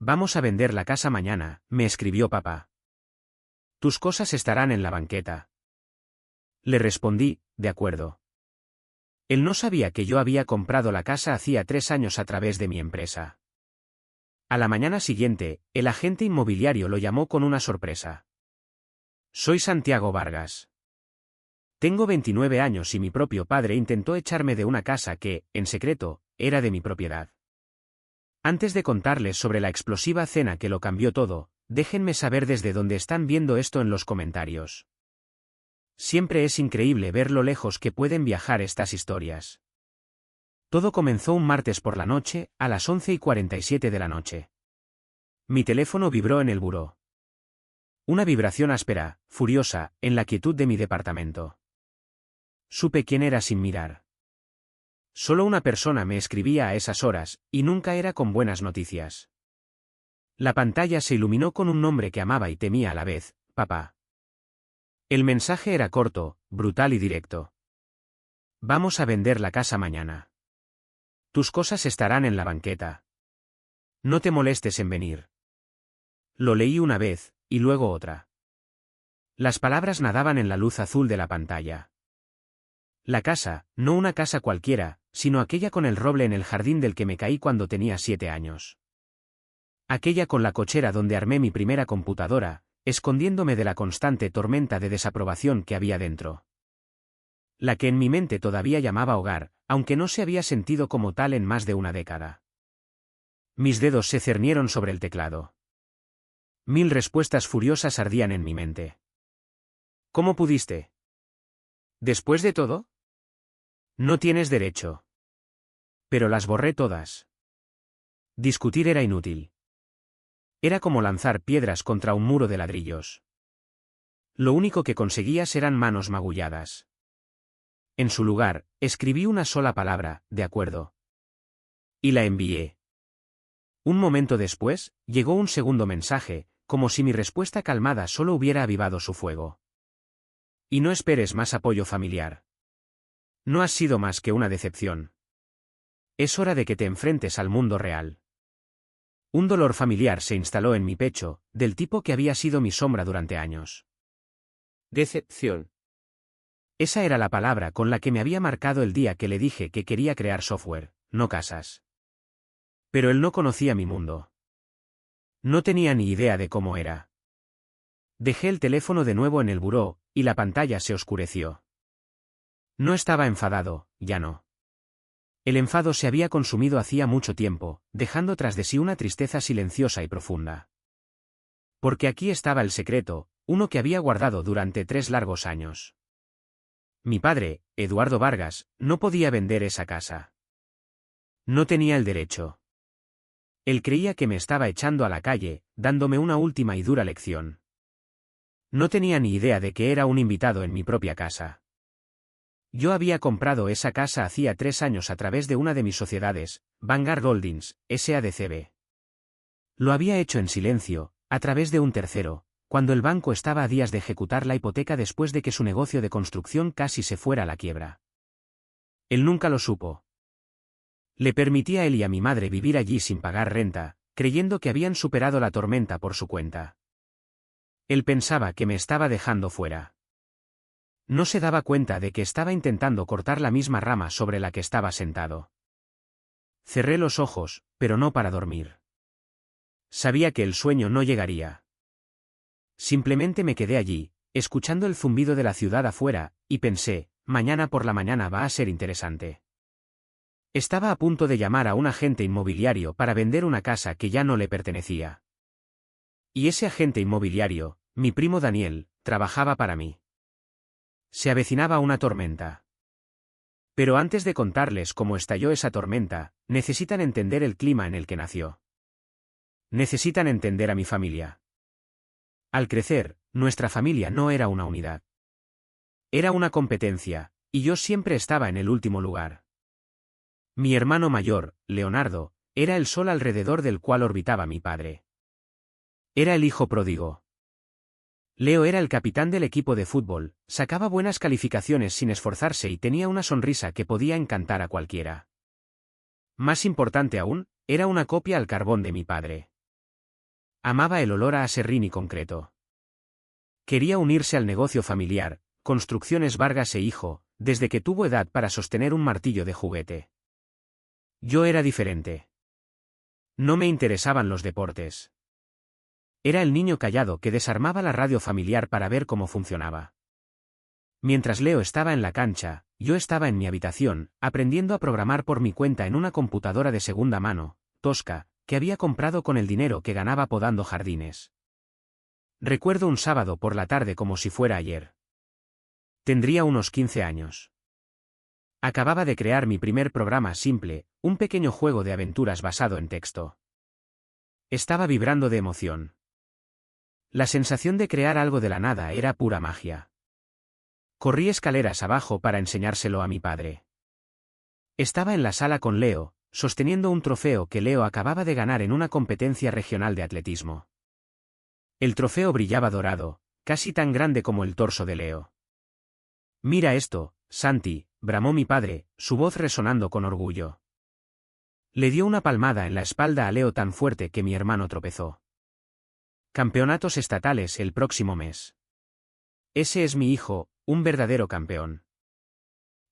Vamos a vender la casa mañana, me escribió papá. Tus cosas estarán en la banqueta. Le respondí, de acuerdo. Él no sabía que yo había comprado la casa hacía 3 años a través de mi empresa. A la mañana siguiente, el agente inmobiliario lo llamó con una sorpresa. Soy Santiago Vargas. Tengo 29 años y mi propio padre intentó echarme de una casa que, en secreto, era de mi propiedad. Antes de contarles sobre la explosiva cena que lo cambió todo, déjenme saber desde dónde están viendo esto en los comentarios. Siempre es increíble ver lo lejos que pueden viajar estas historias. Todo comenzó un martes por la noche, a las 11:47 de la noche. Mi teléfono vibró en el buró. Una vibración áspera, furiosa, en la quietud de mi departamento. Supe quién era sin mirar. Solo una persona me escribía a esas horas, y nunca era con buenas noticias. La pantalla se iluminó con un nombre que amaba y temía a la vez, papá. El mensaje era corto, brutal y directo. Vamos a vender la casa mañana. Tus cosas estarán en la banqueta. No te molestes en venir. Lo leí una vez, y luego otra. Las palabras nadaban en la luz azul de la pantalla. La casa, no una casa cualquiera, sino aquella con el roble en el jardín del que me caí cuando tenía 7 años. Aquella con la cochera donde armé mi primera computadora, escondiéndome de la constante tormenta de desaprobación que había dentro. La que en mi mente todavía llamaba hogar, aunque no se había sentido como tal en más de una década. Mis dedos se cernieron sobre el teclado. 1000 respuestas furiosas ardían en mi mente. ¿Cómo pudiste? ¿Después de todo? No tienes derecho. Pero las borré todas. Discutir era inútil. Era como lanzar piedras contra un muro de ladrillos. Lo único que conseguías eran manos magulladas. En su lugar, escribí una sola palabra, de acuerdo. Y la envié. Un momento después, llegó un segundo mensaje, como si mi respuesta calmada solo hubiera avivado su fuego. Y no esperes más apoyo familiar. No has sido más que una decepción. Es hora de que te enfrentes al mundo real. Un dolor familiar se instaló en mi pecho, del tipo que había sido mi sombra durante años. Decepción. Esa era la palabra con la que me había marcado el día que le dije que quería crear software, no casas. Pero él no conocía mi mundo. No tenía ni idea de cómo era. Dejé el teléfono de nuevo en el buró, y la pantalla se oscureció. No estaba enfadado, ya no. El enfado se había consumido hacía mucho tiempo, dejando tras de sí una tristeza silenciosa y profunda. Porque aquí estaba el secreto, uno que había guardado durante 3 largos años. Mi padre, Eduardo Vargas, no podía vender esa casa. No tenía el derecho. Él creía que me estaba echando a la calle, dándome una última y dura lección. No tenía ni idea de que era un invitado en mi propia casa. Yo había comprado esa casa hacía 3 años a través de una de mis sociedades, Vanguard Holdings, SADCB. Lo había hecho en silencio, a través de un tercero, cuando el banco estaba a días de ejecutar la hipoteca después de que su negocio de construcción casi se fuera a la quiebra. Él nunca lo supo. Le permití a él y a mi madre vivir allí sin pagar renta, creyendo que habían superado la tormenta por su cuenta. Él pensaba que me estaba dejando fuera. No se daba cuenta de que estaba intentando cortar la misma rama sobre la que estaba sentado. Cerré los ojos, pero no para dormir. Sabía que el sueño no llegaría. Simplemente me quedé allí, escuchando el zumbido de la ciudad afuera, y pensé, mañana por la mañana va a ser interesante. Estaba a punto de llamar a un agente inmobiliario para vender una casa que ya no le pertenecía. Y ese agente inmobiliario, mi primo Daniel, trabajaba para mí. Se avecinaba una tormenta. Pero antes de contarles cómo estalló esa tormenta, necesitan entender el clima en el que nació. Necesitan entender a mi familia. Al crecer, nuestra familia no era una unidad. Era una competencia, y yo siempre estaba en el último lugar. Mi hermano mayor, Leonardo, era el sol alrededor del cual orbitaba mi padre. Era el hijo pródigo. Leo era el capitán del equipo de fútbol, sacaba buenas calificaciones sin esforzarse y tenía una sonrisa que podía encantar a cualquiera. Más importante aún, era una copia al carbón de mi padre. Amaba el olor a aserrín y concreto. Quería unirse al negocio familiar, Construcciones Vargas e Hijo, desde que tuvo edad para sostener un martillo de juguete. Yo era diferente. No me interesaban los deportes. Era el niño callado que desarmaba la radio familiar para ver cómo funcionaba. Mientras Leo estaba en la cancha, yo estaba en mi habitación, aprendiendo a programar por mi cuenta en una computadora de segunda mano, tosca, que había comprado con el dinero que ganaba podando jardines. Recuerdo un sábado por la tarde como si fuera ayer. Tendría unos 15 años. Acababa de crear mi primer programa simple, un pequeño juego de aventuras basado en texto. Estaba vibrando de emoción. La sensación de crear algo de la nada era pura magia. Corrí escaleras abajo para enseñárselo a mi padre. Estaba en la sala con Leo, sosteniendo un trofeo que Leo acababa de ganar en una competencia regional de atletismo. El trofeo brillaba dorado, casi tan grande como el torso de Leo. «Mira esto, Santi», bramó mi padre, su voz resonando con orgullo. Le dio una palmada en la espalda a Leo tan fuerte que mi hermano tropezó. «Campeonatos estatales el próximo mes. Ese es mi hijo, un verdadero campeón».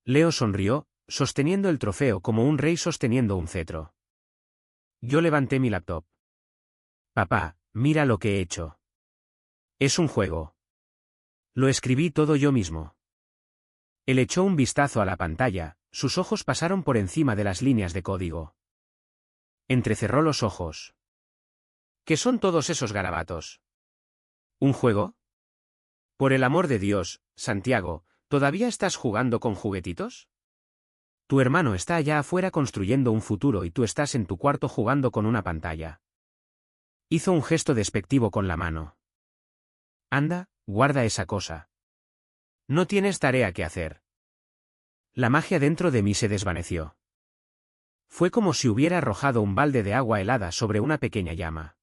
Leo sonrió, sosteniendo el trofeo como un rey sosteniendo un cetro. Yo levanté mi laptop. «Papá, mira lo que he hecho. Es un juego. Lo escribí todo yo mismo». Él echó un vistazo a la pantalla, sus ojos pasaron por encima de las líneas de código. Entrecerró los ojos. ¿Qué son todos esos garabatos? ¿Un juego? Por el amor de Dios, Santiago, ¿todavía estás jugando con juguetitos? Tu hermano está allá afuera construyendo un futuro y tú estás en tu cuarto jugando con una pantalla. Hizo un gesto despectivo con la mano. Anda, guarda esa cosa. No tienes tarea que hacer. La magia dentro de mí se desvaneció. Fue como si hubiera arrojado un balde de agua helada sobre una pequeña llama.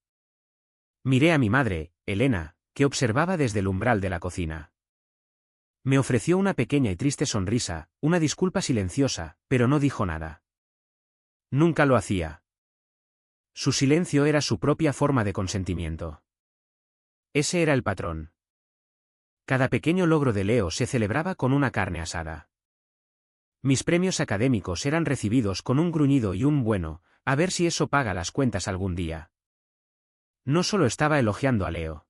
Miré a mi madre, Elena, que observaba desde el umbral de la cocina. Me ofreció una pequeña y triste sonrisa, una disculpa silenciosa, pero no dijo nada. Nunca lo hacía. Su silencio era su propia forma de consentimiento. Ese era el patrón. Cada pequeño logro de Leo se celebraba con una carne asada. Mis premios académicos eran recibidos con un gruñido y un bueno, a ver si eso paga las cuentas algún día. No solo estaba elogiando a Leo.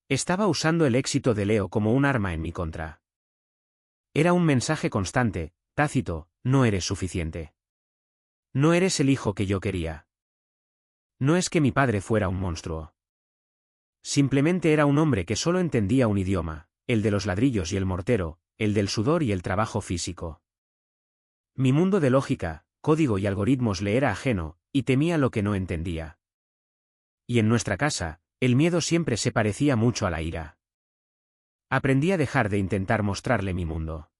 Estaba usando el éxito de Leo como un arma en mi contra. Era un mensaje constante, tácito: no eres suficiente. No eres el hijo que yo quería. No es que mi padre fuera un monstruo. Simplemente era un hombre que solo entendía un idioma, el de los ladrillos y el mortero, el del sudor y el trabajo físico. Mi mundo de lógica, código y algoritmos le era ajeno, y temía lo que no entendía. Y en nuestra casa, el miedo siempre se parecía mucho a la ira. Aprendí a dejar de intentar mostrarle mi mundo.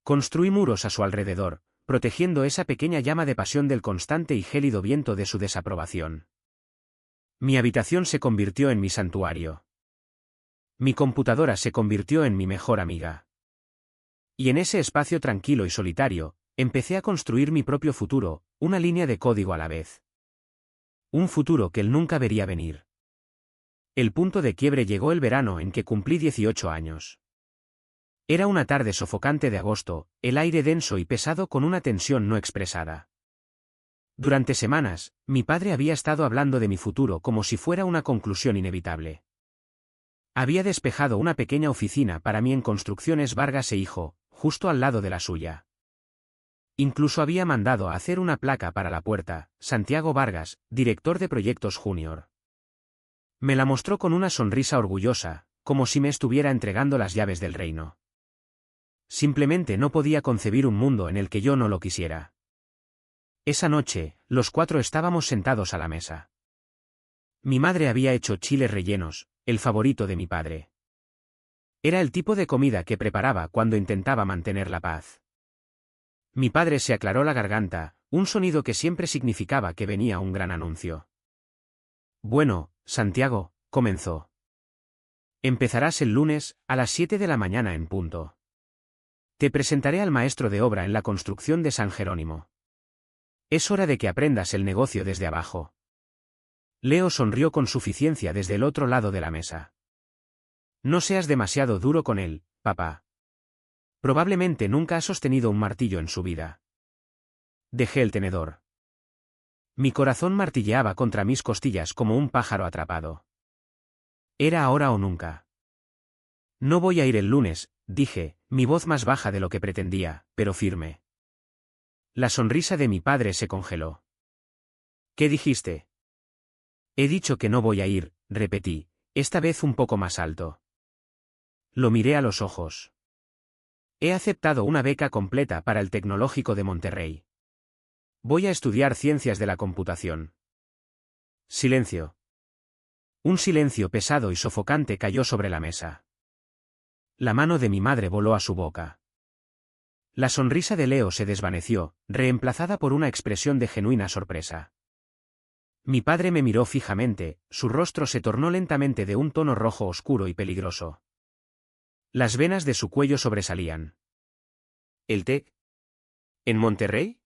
Construí muros a su alrededor, protegiendo esa pequeña llama de pasión del constante y gélido viento de su desaprobación. Mi habitación se convirtió en mi santuario. Mi computadora se convirtió en mi mejor amiga. Y en ese espacio tranquilo y solitario, empecé a construir mi propio futuro, una línea de código a la vez. Un futuro que él nunca vería venir. El punto de quiebre llegó el verano en que cumplí 18 años. Era una tarde sofocante de agosto, el aire denso y pesado con una tensión no expresada. Durante semanas, mi padre había estado hablando de mi futuro como si fuera una conclusión inevitable. Había despejado una pequeña oficina para mí en Construcciones Vargas e Hijo, justo al lado de la suya. Incluso había mandado a hacer una placa para la puerta: Santiago Vargas, director de proyectos junior. Me la mostró con una sonrisa orgullosa, como si me estuviera entregando las llaves del reino. Simplemente no podía concebir un mundo en el que yo no lo quisiera. Esa noche, los 4 estábamos sentados a la mesa. Mi madre había hecho chiles rellenos, el favorito de mi padre. Era el tipo de comida que preparaba cuando intentaba mantener la paz. Mi padre se aclaró la garganta, un sonido que siempre significaba que venía un gran anuncio. Bueno, Santiago, comenzó. Empezarás el lunes, a las 7 de la mañana en punto. Te presentaré al maestro de obra en la construcción de San Jerónimo. Es hora de que aprendas el negocio desde abajo. Leo sonrió con suficiencia desde el otro lado de la mesa. No seas demasiado duro con él, papá. Probablemente nunca ha sostenido un martillo en su vida. Dejé el tenedor. Mi corazón martilleaba contra mis costillas como un pájaro atrapado. Era ahora o nunca. No voy a ir el lunes, dije, mi voz más baja de lo que pretendía, pero firme. La sonrisa de mi padre se congeló. ¿Qué dijiste? He dicho que no voy a ir, repetí, esta vez un poco más alto. Lo miré a los ojos. He aceptado una beca completa para el Tecnológico de Monterrey. Voy a estudiar ciencias de la computación. Silencio. Un silencio pesado y sofocante cayó sobre la mesa. La mano de mi madre voló a su boca. La sonrisa de Leo se desvaneció, reemplazada por una expresión de genuina sorpresa. Mi padre me miró fijamente, su rostro se tornó lentamente de un tono rojo oscuro y peligroso. Las venas de su cuello sobresalían. ¿El TEC? ¿En Monterrey?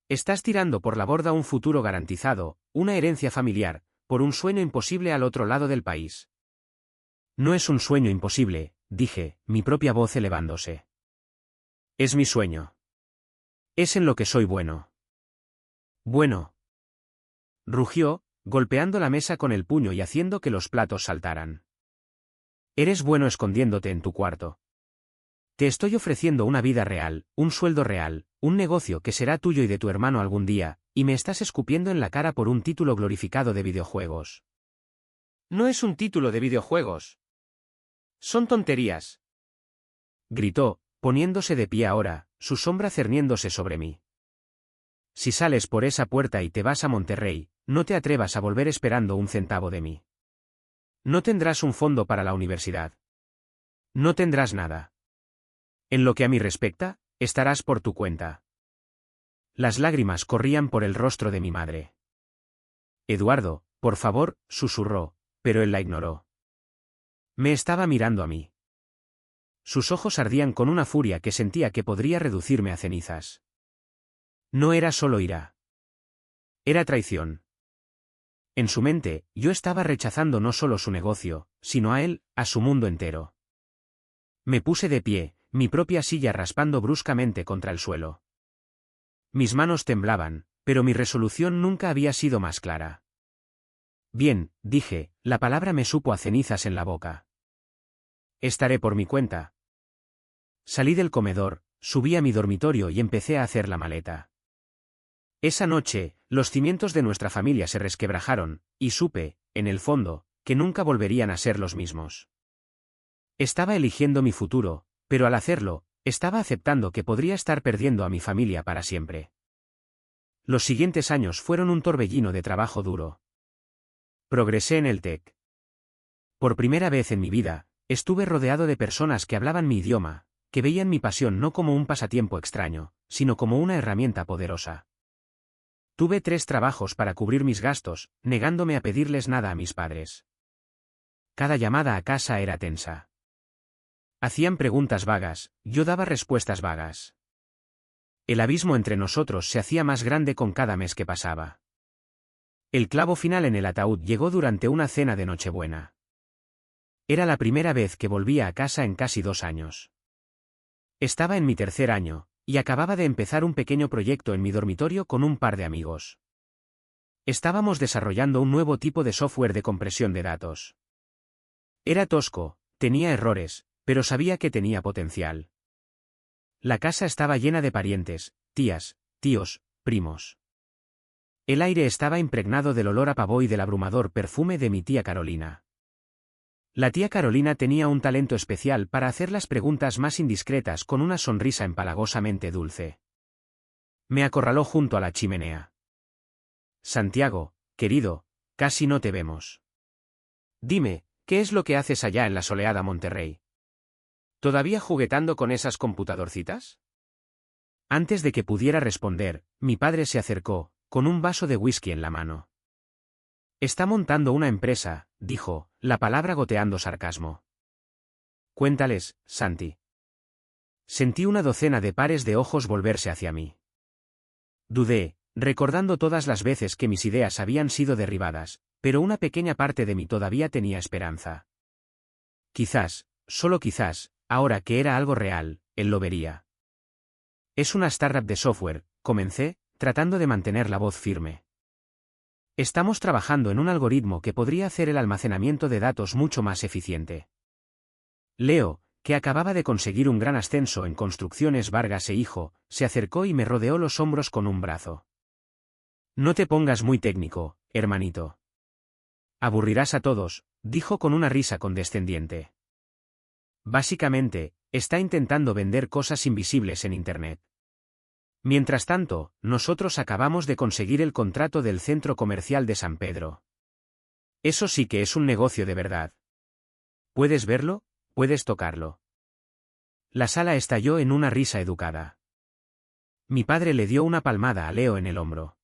Estás tirando por la borda un futuro garantizado, una herencia familiar, por un sueño imposible al otro lado del país. No es un sueño imposible, dije, mi propia voz elevándose. Es mi sueño. Es en lo que soy bueno. Bueno. Rugió, golpeando la mesa con el puño y haciendo que los platos saltaran. Eres bueno escondiéndote en tu cuarto. Te estoy ofreciendo una vida real, un sueldo real, un negocio que será tuyo y de tu hermano algún día, y me estás escupiendo en la cara por un título glorificado de videojuegos. No es un título de videojuegos. Son tonterías. Gritó, poniéndose de pie ahora, su sombra cerniéndose sobre mí. Si sales por esa puerta y te vas a Monterrey, no te atrevas a volver esperando un centavo de mí. No tendrás un fondo para la universidad. No tendrás nada. En lo que a mí respecta, estarás por tu cuenta. Las lágrimas corrían por el rostro de mi madre. Eduardo, por favor, susurró, pero él la ignoró. Me estaba mirando a mí. Sus ojos ardían con una furia que sentía que podría reducirme a cenizas. No era solo ira. Era traición. En su mente, yo estaba rechazando no solo su negocio, sino a él, a su mundo entero. Me puse de pie, mi propia silla raspando bruscamente contra el suelo. Mis manos temblaban, pero mi resolución nunca había sido más clara. Bien, dije, la palabra me supo a cenizas en la boca. Estaré por mi cuenta. Salí del comedor, subí a mi dormitorio y empecé a hacer la maleta. Esa noche, los cimientos de nuestra familia se resquebrajaron, y supe, en el fondo, que nunca volverían a ser los mismos. Estaba eligiendo mi futuro, pero al hacerlo, estaba aceptando que podría estar perdiendo a mi familia para siempre. Los siguientes años fueron un torbellino de trabajo duro. Progresé en el TEC. Por primera vez en mi vida, estuve rodeado de personas que hablaban mi idioma, que veían mi pasión no como un pasatiempo extraño, sino como una herramienta poderosa. Tuve 3 trabajos para cubrir mis gastos, negándome a pedirles nada a mis padres. Cada llamada a casa era tensa. Hacían preguntas vagas, yo daba respuestas vagas. El abismo entre nosotros se hacía más grande con cada mes que pasaba. El clavo final en el ataúd llegó durante una cena de Nochebuena. Era la primera vez que volvía a casa en casi 2 años. Estaba en mi 3er año, y acababa de empezar un pequeño proyecto en mi dormitorio con un par de amigos. Estábamos desarrollando un nuevo tipo de software de compresión de datos. Era tosco, tenía errores, pero sabía que tenía potencial. La casa estaba llena de parientes, tías, tíos, primos. El aire estaba impregnado del olor a pavó y del abrumador perfume de mi tía Carolina. La tía Carolina tenía un talento especial para hacer las preguntas más indiscretas con una sonrisa empalagosamente dulce. Me acorraló junto a la chimenea. Santiago, querido, casi no te vemos. Dime, ¿qué es lo que haces allá en la soleada Monterrey? ¿Todavía juguetando con esas computadorcitas? Antes de que pudiera responder, mi padre se acercó, con un vaso de whisky en la mano. Está montando una empresa, dijo, la palabra goteando sarcasmo. Cuéntales, Santi. Sentí una docena de pares de ojos volverse hacia mí. Dudé, recordando todas las veces que mis ideas habían sido derribadas, pero una pequeña parte de mí todavía tenía esperanza. Quizás, solo quizás, ahora que era algo real, él lo vería. Es una startup de software, comencé, tratando de mantener la voz firme. Estamos trabajando en un algoritmo que podría hacer el almacenamiento de datos mucho más eficiente. Leo, que acababa de conseguir un gran ascenso en Construcciones Vargas e Hijo, se acercó y me rodeó los hombros con un brazo. No te pongas muy técnico, hermanito. Aburrirás a todos, dijo con una risa condescendiente. Básicamente, está intentando vender cosas invisibles en Internet. Mientras tanto, nosotros acabamos de conseguir el contrato del Centro Comercial de San Pedro. Eso sí que es un negocio de verdad. ¿Puedes verlo? ¿Puedes tocarlo? La sala estalló en una risa educada. Mi padre le dio una palmada a Leo en el hombro.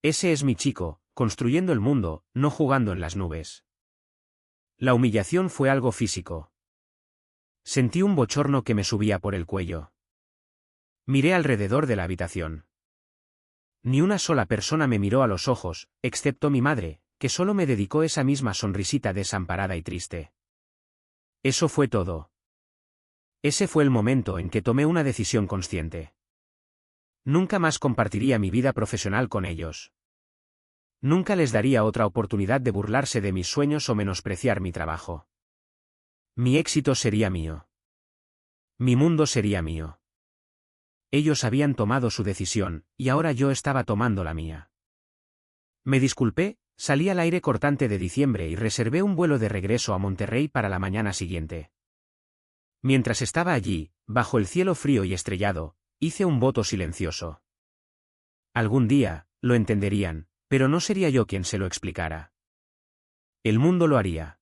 Ese es mi chico, construyendo el mundo, no jugando en las nubes. La humillación fue algo físico. Sentí un bochorno que me subía por el cuello. Miré alrededor de la habitación. Ni una sola persona me miró a los ojos, excepto mi madre, que solo me dedicó esa misma sonrisita desamparada y triste. Eso fue todo. Ese fue el momento en que tomé una decisión consciente. Nunca más compartiría mi vida profesional con ellos. Nunca les daría otra oportunidad de burlarse de mis sueños o menospreciar mi trabajo. Mi éxito sería mío. Mi mundo sería mío. Ellos habían tomado su decisión, y ahora yo estaba tomando la mía. Me disculpé, salí al aire cortante de diciembre y reservé un vuelo de regreso a Monterrey para la mañana siguiente. Mientras estaba allí, bajo el cielo frío y estrellado, hice un voto silencioso. Algún día, lo entenderían, pero no sería yo quien se lo explicara. El mundo lo haría.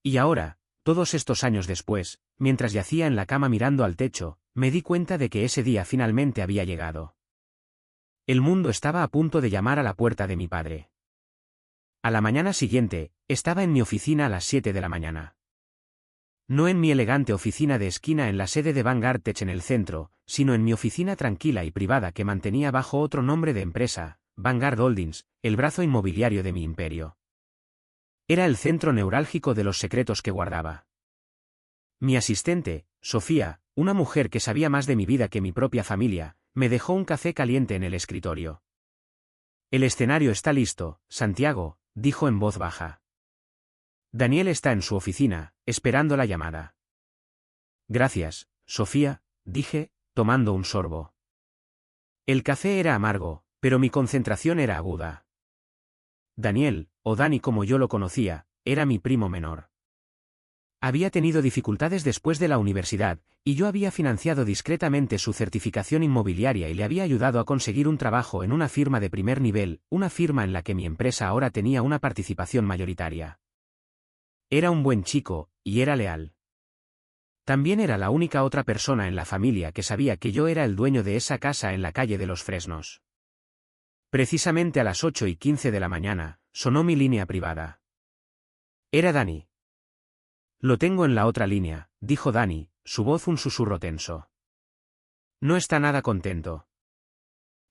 Y ahora, todos estos años después, mientras yacía en la cama mirando al techo, me di cuenta de que ese día finalmente había llegado. El mundo estaba a punto de llamar a la puerta de mi padre. A la mañana siguiente, estaba en mi oficina a las 7 de la mañana. No en mi elegante oficina de esquina en la sede de Vanguard Tech en el centro, sino en mi oficina tranquila y privada que mantenía bajo otro nombre de empresa, Vanguard Holdings, el brazo inmobiliario de mi imperio. Era el centro neurálgico de los secretos que guardaba. Mi asistente, Sofía, una mujer que sabía más de mi vida que mi propia familia, me dejó un café caliente en el escritorio. El escenario está listo, Santiago, dijo en voz baja. Daniel está en su oficina, esperando la llamada. Gracias, Sofía, dije, tomando un sorbo. El café era amargo, pero mi concentración era aguda. Daniel, o Dani como yo lo conocía, era mi primo menor. Había tenido dificultades después de la universidad, y yo había financiado discretamente su certificación inmobiliaria y le había ayudado a conseguir un trabajo en una firma de primer nivel, una firma en la que mi empresa ahora tenía una participación mayoritaria. Era un buen chico, y era leal. También era la única otra persona en la familia que sabía que yo era el dueño de esa casa en la calle de los Fresnos. Precisamente a las 8:15 de la mañana, sonó mi línea privada. Era Dani. Lo tengo en la otra línea, dijo Dani, su voz un susurro tenso. No está nada contento.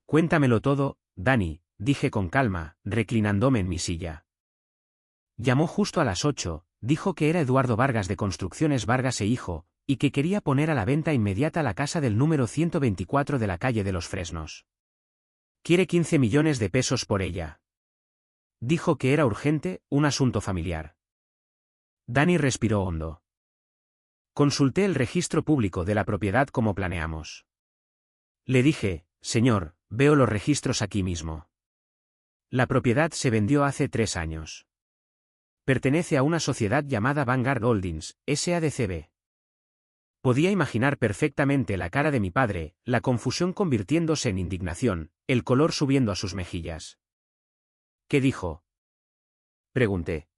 Cuéntamelo todo, Dani, dije con calma, reclinándome en mi silla. Llamó justo a las 8, dijo que era Eduardo Vargas de Construcciones Vargas e Hijo, y que quería poner a la venta inmediata la casa del número 124 de la calle de los Fresnos. Quiere 15 millones de pesos por ella. Dijo que era urgente, un asunto familiar. Dani respiró hondo. Consulté el registro público de la propiedad como planeamos. Le dije, señor, veo los registros aquí mismo. La propiedad se vendió hace 3 años. Pertenece a una sociedad llamada Vanguard Holdings, SADCB. Podía imaginar perfectamente la cara de mi padre, la confusión convirtiéndose en indignación, el color subiendo a sus mejillas. ¿Qué dijo? Pregunté.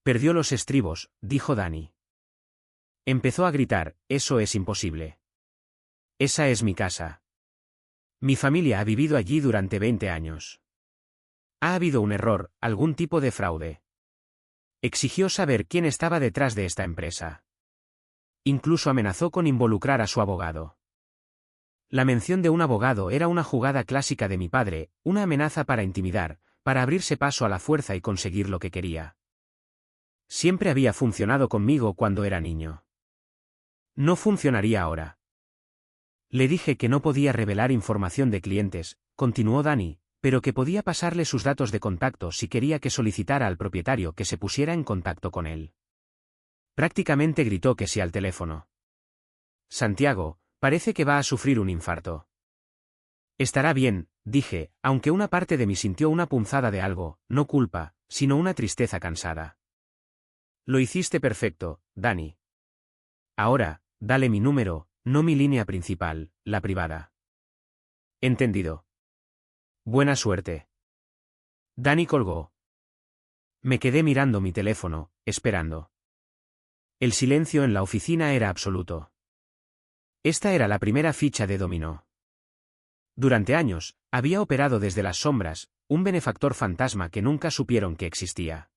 Perdió los estribos, dijo Dani. Empezó a gritar, eso es imposible. Esa es mi casa. Mi familia ha vivido allí durante 20 años. Ha habido un error, algún tipo de fraude. Exigió saber quién estaba detrás de esta empresa. Incluso amenazó con involucrar a su abogado. La mención de un abogado era una jugada clásica de mi padre, una amenaza para intimidar, para abrirse paso a la fuerza y conseguir lo que quería. Siempre había funcionado conmigo cuando era niño. No funcionaría ahora. Le dije que no podía revelar información de clientes, continuó Danny, pero que podía pasarle sus datos de contacto si quería que solicitara al propietario que se pusiera en contacto con él. Prácticamente gritó que sí al teléfono. Santiago, parece que va a sufrir un infarto. Estará bien, dije, aunque una parte de mí sintió una punzada de algo, no culpa, sino una tristeza cansada. Lo hiciste perfecto, Danny. Ahora, dale mi número, no mi línea principal, la privada. Entendido. Buena suerte. Danny colgó. Me quedé mirando mi teléfono, esperando. El silencio en la oficina era absoluto. Esta era la primera ficha de dominó. Durante años, había operado desde las sombras, un benefactor fantasma que nunca supieron que existía.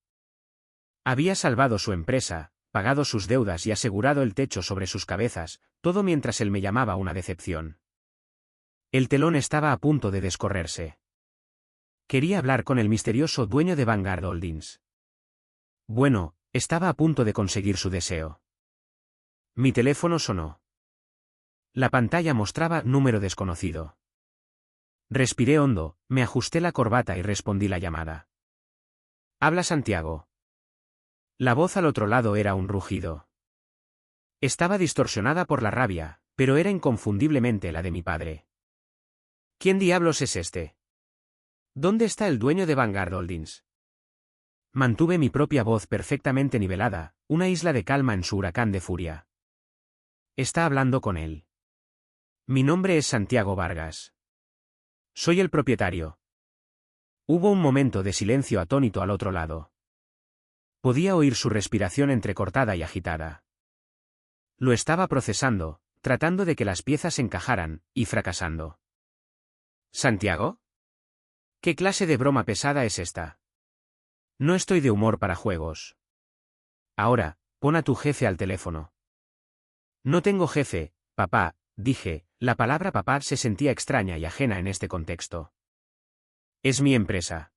Había salvado su empresa, pagado sus deudas y asegurado el techo sobre sus cabezas, todo mientras él me llamaba una decepción. El telón estaba a punto de descorrerse. Quería hablar con el misterioso dueño de Vanguard Holdings. Bueno, estaba a punto de conseguir su deseo. Mi teléfono sonó. La pantalla mostraba número desconocido. Respiré hondo, me ajusté la corbata y respondí la llamada. Habla Santiago. La voz al otro lado era un rugido. Estaba distorsionada por la rabia, pero era inconfundiblemente la de mi padre. ¿Quién diablos es este? ¿Dónde está el dueño de Vanguard Holdings? Mantuve mi propia voz perfectamente nivelada, una isla de calma en su huracán de furia. Está hablando con él. Mi nombre es Santiago Vargas. Soy el propietario. Hubo un momento de silencio atónito al otro lado. Podía oír su respiración entrecortada y agitada. Lo estaba procesando, tratando de que las piezas encajaran, y fracasando. ¿Santiago? ¿Qué clase de broma pesada es esta? No estoy de humor para juegos. Ahora, pon a tu jefe al teléfono. No tengo jefe, papá, dije, la palabra papá se sentía extraña y ajena en este contexto. Es mi empresa.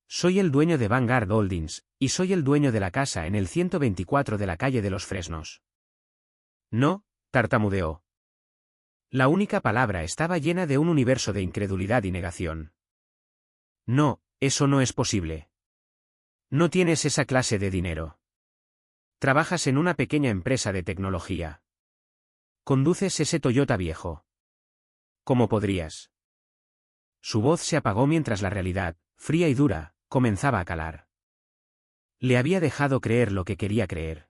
Soy el dueño de Vanguard Holdings, y soy el dueño de la casa en el 124 de la calle de los Fresnos. No, tartamudeó. La única palabra estaba llena de un universo de incredulidad y negación. No, eso no es posible. No tienes esa clase de dinero. Trabajas en una pequeña empresa de tecnología. Conduces ese Toyota viejo. ¿Cómo podrías? Su voz se apagó mientras la realidad, fría y dura, comenzaba a calar. Le había dejado creer lo que quería creer.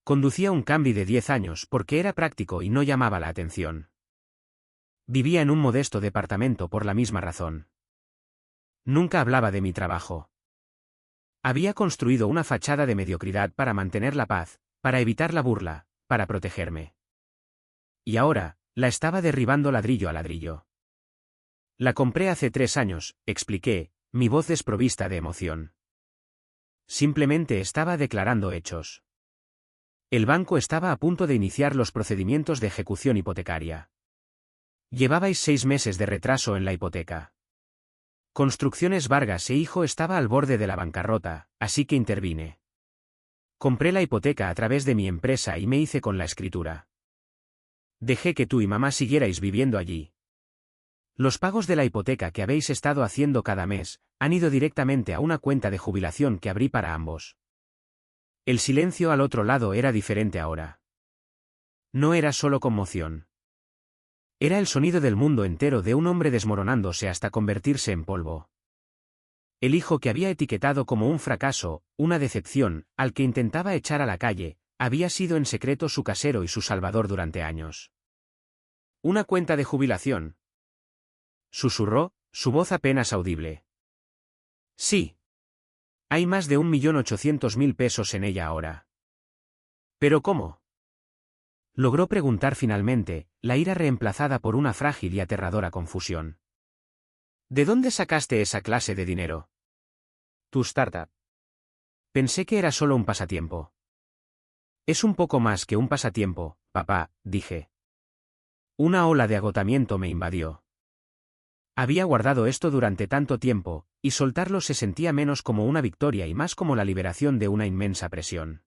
Conducía un Camry de 10 años porque era práctico y no llamaba la atención. Vivía en un modesto departamento por la misma razón. Nunca hablaba de mi trabajo. Había construido una fachada de mediocridad para mantener la paz, para evitar la burla, para protegerme. Y ahora, la estaba derribando ladrillo a ladrillo. La compré hace 3 años, expliqué, mi voz desprovista de emoción. Simplemente estaba declarando hechos. El banco estaba a punto de iniciar los procedimientos de ejecución hipotecaria. Llevabais 6 meses de retraso en la hipoteca. Construcciones Vargas e Hijo estaba al borde de la bancarrota, así que intervine. Compré la hipoteca a través de mi empresa y me hice con la escritura. Dejé que tú y mamá siguierais viviendo allí. Los pagos de la hipoteca que habéis estado haciendo cada mes han ido directamente a una cuenta de jubilación que abrí para ambos. El silencio al otro lado era diferente ahora. No era solo conmoción. Era el sonido del mundo entero de un hombre desmoronándose hasta convertirse en polvo. El hijo que había etiquetado como un fracaso, una decepción, al que intentaba echar a la calle, había sido en secreto su casero y su salvador durante años. ¿Una cuenta de jubilación?, susurró, su voz apenas audible. Sí. Hay más de 1.800.000 pesos en ella ahora. ¿Pero cómo? Logró preguntar finalmente, la ira reemplazada por una frágil y aterradora confusión. ¿De dónde sacaste esa clase de dinero? Tu startup. Pensé que era solo un pasatiempo. Es un poco más que un pasatiempo, papá, dije. Una ola de agotamiento me invadió. Había guardado esto durante tanto tiempo, y soltarlo se sentía menos como una victoria y más como la liberación de una inmensa presión.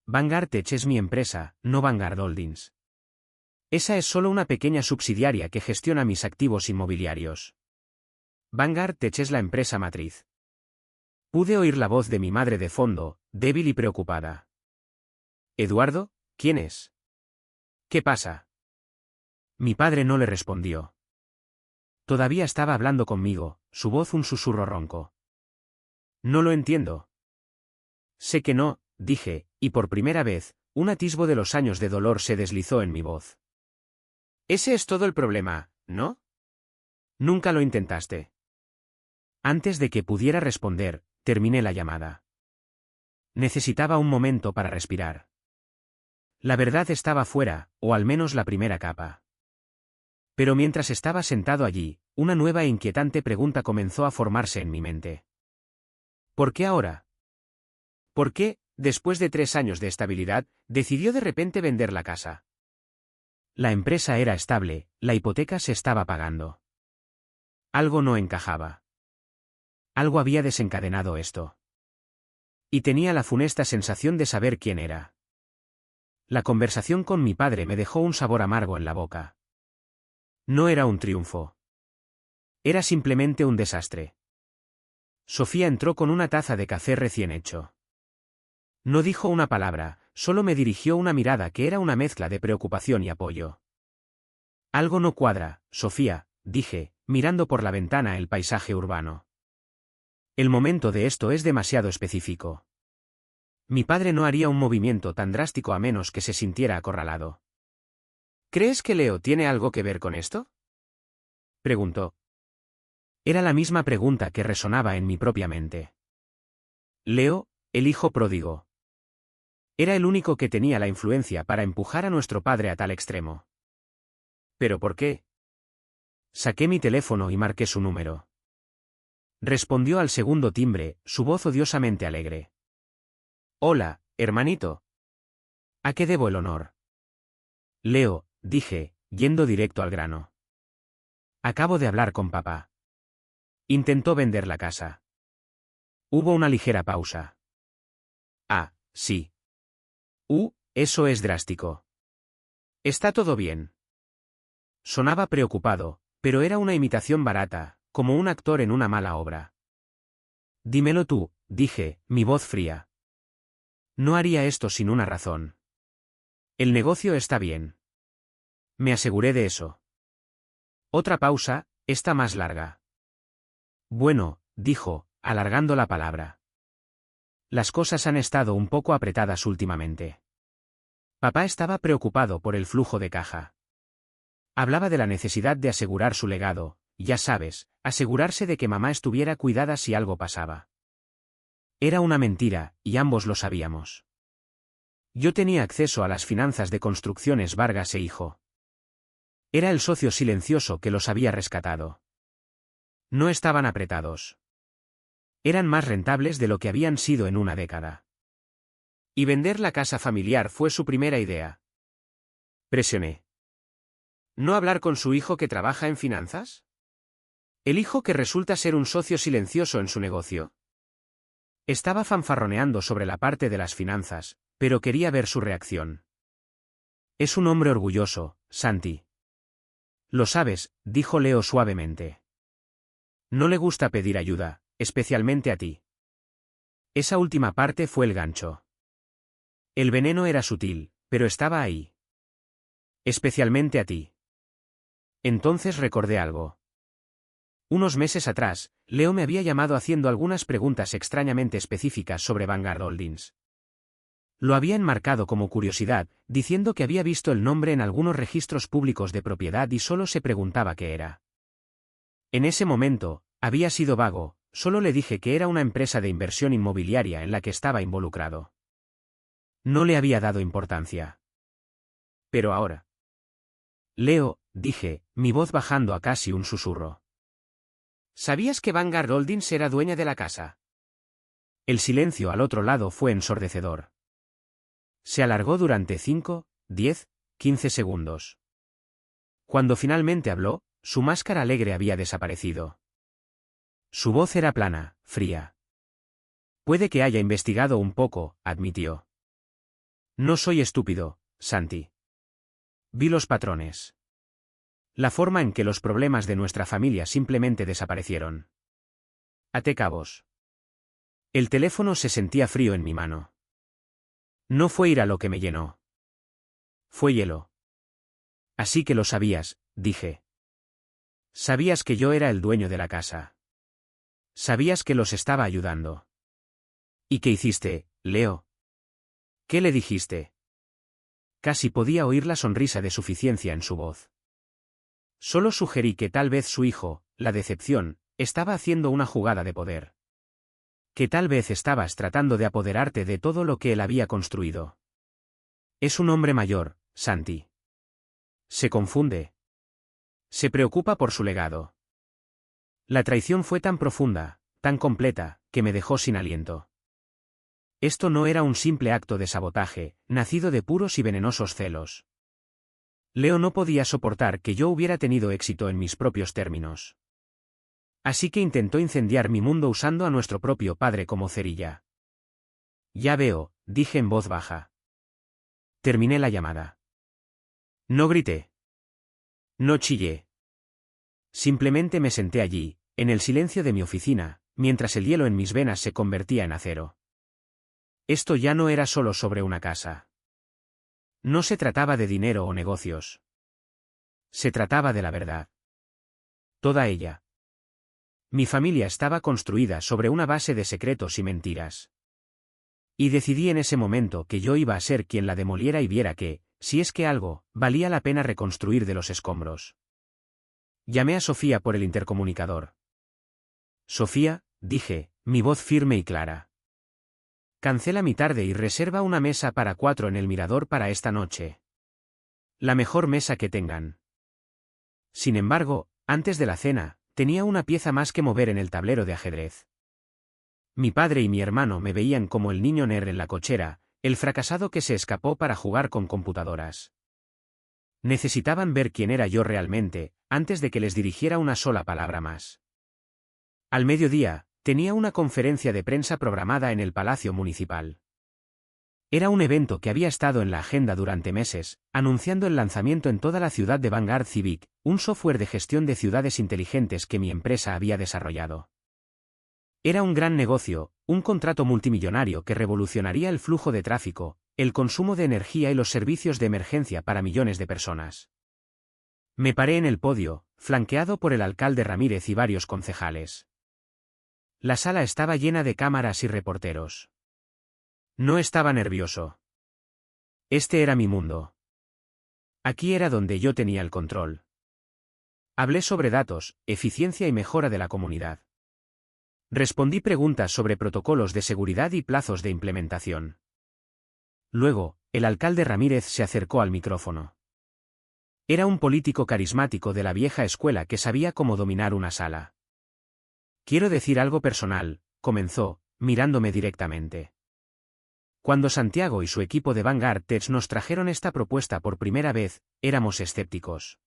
Vanguard Tech es mi empresa, no Vanguard Holdings. Esa es solo una pequeña subsidiaria que gestiona mis activos inmobiliarios. Vanguard Tech es la empresa matriz. Pude oír la voz de mi madre de fondo, débil y preocupada. ¿Eduardo? ¿Quién es? ¿Qué pasa? Mi padre no le respondió. Todavía estaba hablando conmigo, su voz un susurro ronco. No lo entiendo. Sé que no, dije, y por primera vez, un atisbo de los años de dolor se deslizó en mi voz. Ese es todo el problema, ¿no? Nunca lo intentaste. Antes de que pudiera responder, terminé la llamada. Necesitaba un momento para respirar. La verdad estaba fuera, o al menos la primera capa. Pero mientras estaba sentado allí, una nueva e inquietante pregunta comenzó a formarse en mi mente. ¿Por qué ahora? ¿Por qué, después de 3 años de estabilidad, decidió de repente vender la casa? La empresa era estable, la hipoteca se estaba pagando. Algo no encajaba. Algo había desencadenado esto. Y tenía la funesta sensación de saber quién era. La conversación con mi padre me dejó un sabor amargo en la boca. No era un triunfo. Era simplemente un desastre. Sofía entró con una taza de café recién hecho. No dijo una palabra, solo me dirigió una mirada que era una mezcla de preocupación y apoyo. Algo no cuadra, Sofía, dije, mirando por la ventana el paisaje urbano. El momento de esto es demasiado específico. Mi padre no haría un movimiento tan drástico a menos que se sintiera acorralado. ¿Crees que Leo tiene algo que ver con esto? Preguntó. Era la misma pregunta que resonaba en mi propia mente. Leo, el hijo pródigo. Era el único que tenía la influencia para empujar a nuestro padre a tal extremo. ¿Pero por qué? Saqué mi teléfono y marqué su número. Respondió al segundo timbre, su voz odiosamente alegre. Hola, hermanito. ¿A qué debo el honor? Leo, dije, yendo directo al grano. Acabo de hablar con papá. Intentó vender la casa. Hubo una ligera pausa. Ah, sí. Eso es drástico. ¿Está todo bien? Sonaba preocupado, pero era una imitación barata, como un actor en una mala obra. Dímelo tú, dije, mi voz fría. No haría esto sin una razón. El negocio está bien. Me aseguré de eso. Otra pausa, esta más larga. Bueno, dijo, alargando la palabra. Las cosas han estado un poco apretadas últimamente. Papá estaba preocupado por el flujo de caja. Hablaba de la necesidad de asegurar su legado, ya sabes, asegurarse de que mamá estuviera cuidada si algo pasaba. Era una mentira, y ambos lo sabíamos. Yo tenía acceso a las finanzas de Construcciones Vargas e Hijo. Era el socio silencioso que los había rescatado. No estaban apretados. Eran más rentables de lo que habían sido en una década. Y vender la casa familiar fue su primera idea. Presioné. ¿No hablar con su hijo que trabaja en finanzas? El hijo que resulta ser un socio silencioso en su negocio. Estaba fanfarroneando sobre la parte de las finanzas, pero quería ver su reacción. Es un hombre orgulloso, Santi. Lo sabes, dijo Leo suavemente. No le gusta pedir ayuda, especialmente a ti. Esa última parte fue el gancho. El veneno era sutil, pero estaba ahí. Especialmente a ti. Entonces recordé algo. Unos meses atrás, Leo me había llamado haciendo algunas preguntas extrañamente específicas sobre Vanguard Holdings. Lo había enmarcado como curiosidad, diciendo que había visto el nombre en algunos registros públicos de propiedad y solo se preguntaba qué era. En ese momento, había sido vago, solo le dije que era una empresa de inversión inmobiliaria en la que estaba involucrado. No le había dado importancia. Pero ahora. Leo, dije, mi voz bajando a casi un susurro. ¿Sabías que Vanguard Holdings era dueña de la casa? El silencio al otro lado fue ensordecedor. Se alargó durante 5, 10, 15 segundos. Cuando finalmente habló, su máscara alegre había desaparecido. Su voz era plana, fría. Puede que haya investigado un poco, admitió. No soy estúpido, Santi. Vi los patrones. La forma en que los problemas de nuestra familia simplemente desaparecieron. Até cabos. El teléfono se sentía frío en mi mano. No fue ira lo que me llenó. Fue hielo. Así que lo sabías, dije. Sabías que yo era el dueño de la casa. Sabías que los estaba ayudando. ¿Y qué hiciste, Leo? ¿Qué le dijiste? Casi podía oír la sonrisa de suficiencia en su voz. Solo sugerí que tal vez su hijo, la decepción, estaba haciendo una jugada de poder. Que tal vez estabas tratando de apoderarte de todo lo que él había construido. Es un hombre mayor, Santi. Se confunde. Se preocupa por su legado. La traición fue tan profunda, tan completa, que me dejó sin aliento. Esto no era un simple acto de sabotaje, nacido de puros y venenosos celos. Leo no podía soportar que yo hubiera tenido éxito en mis propios términos. Así que intentó incendiar mi mundo usando a nuestro propio padre como cerilla. Ya veo, dije en voz baja. Terminé la llamada. No grité. No chillé. Simplemente me senté allí, en el silencio de mi oficina, mientras el hielo en mis venas se convertía en acero. Esto ya no era solo sobre una casa. No se trataba de dinero o negocios. Se trataba de la verdad. Toda ella. Mi familia estaba construida sobre una base de secretos y mentiras. Y decidí en ese momento que yo iba a ser quien la demoliera y viera que, si es que algo, valía la pena reconstruir de los escombros. Llamé a Sofía por el intercomunicador. Sofía, dije, mi voz firme y clara. Cancela mi tarde y reserva una mesa para 4 en el Mirador para esta noche. La mejor mesa que tengan. Sin embargo, antes de la cena, tenía una pieza más que mover en el tablero de ajedrez. Mi padre y mi hermano me veían como el niño nerd en la cochera, el fracasado que se escapó para jugar con computadoras. Necesitaban ver quién era yo realmente, antes de que les dirigiera una sola palabra más. Al mediodía, tenía una conferencia de prensa programada en el Palacio Municipal. Era un evento que había estado en la agenda durante meses, anunciando el lanzamiento en toda la ciudad de Vanguard Civic, un software de gestión de ciudades inteligentes que mi empresa había desarrollado. Era un gran negocio, un contrato multimillonario que revolucionaría el flujo de tráfico, el consumo de energía y los servicios de emergencia para millones de personas. Me paré en el podio, flanqueado por el alcalde Ramírez y varios concejales. La sala estaba llena de cámaras y reporteros. No estaba nervioso. Este era mi mundo. Aquí era donde yo tenía el control. Hablé sobre datos, eficiencia y mejora de la comunidad. Respondí preguntas sobre protocolos de seguridad y plazos de implementación. Luego, el alcalde Ramírez se acercó al micrófono. Era un político carismático de la vieja escuela que sabía cómo dominar una sala. Quiero decir algo personal, comenzó, mirándome directamente. Cuando Santiago y su equipo de Vanguard Tech nos trajeron esta propuesta por primera vez, éramos escépticos.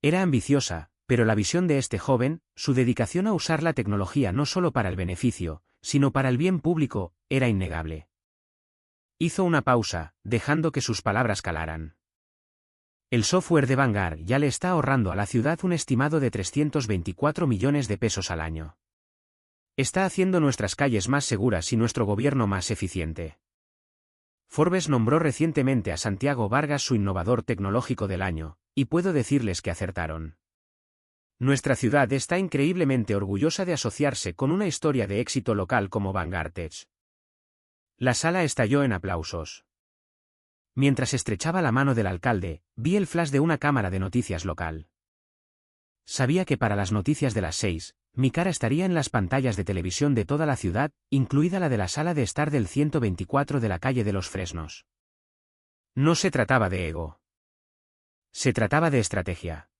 Era ambiciosa, pero la visión de este joven, su dedicación a usar la tecnología no solo para el beneficio, sino para el bien público, era innegable. Hizo una pausa, dejando que sus palabras calaran. El software de Vanguard ya le está ahorrando a la ciudad un estimado de 324 millones de pesos al año. Está haciendo nuestras calles más seguras y nuestro gobierno más eficiente. Forbes nombró recientemente a Santiago Vargas su innovador tecnológico del año, y puedo decirles que acertaron. Nuestra ciudad está increíblemente orgullosa de asociarse con una historia de éxito local como Vanguard Tech. La sala estalló en aplausos. Mientras estrechaba la mano del alcalde, vi el flash de una cámara de noticias local. Sabía que para las noticias de las 6, mi cara estaría en las pantallas de televisión de toda la ciudad, incluida la de la sala de estar del 124 de la calle de los Fresnos. No se trataba de ego. Se trataba de estrategia.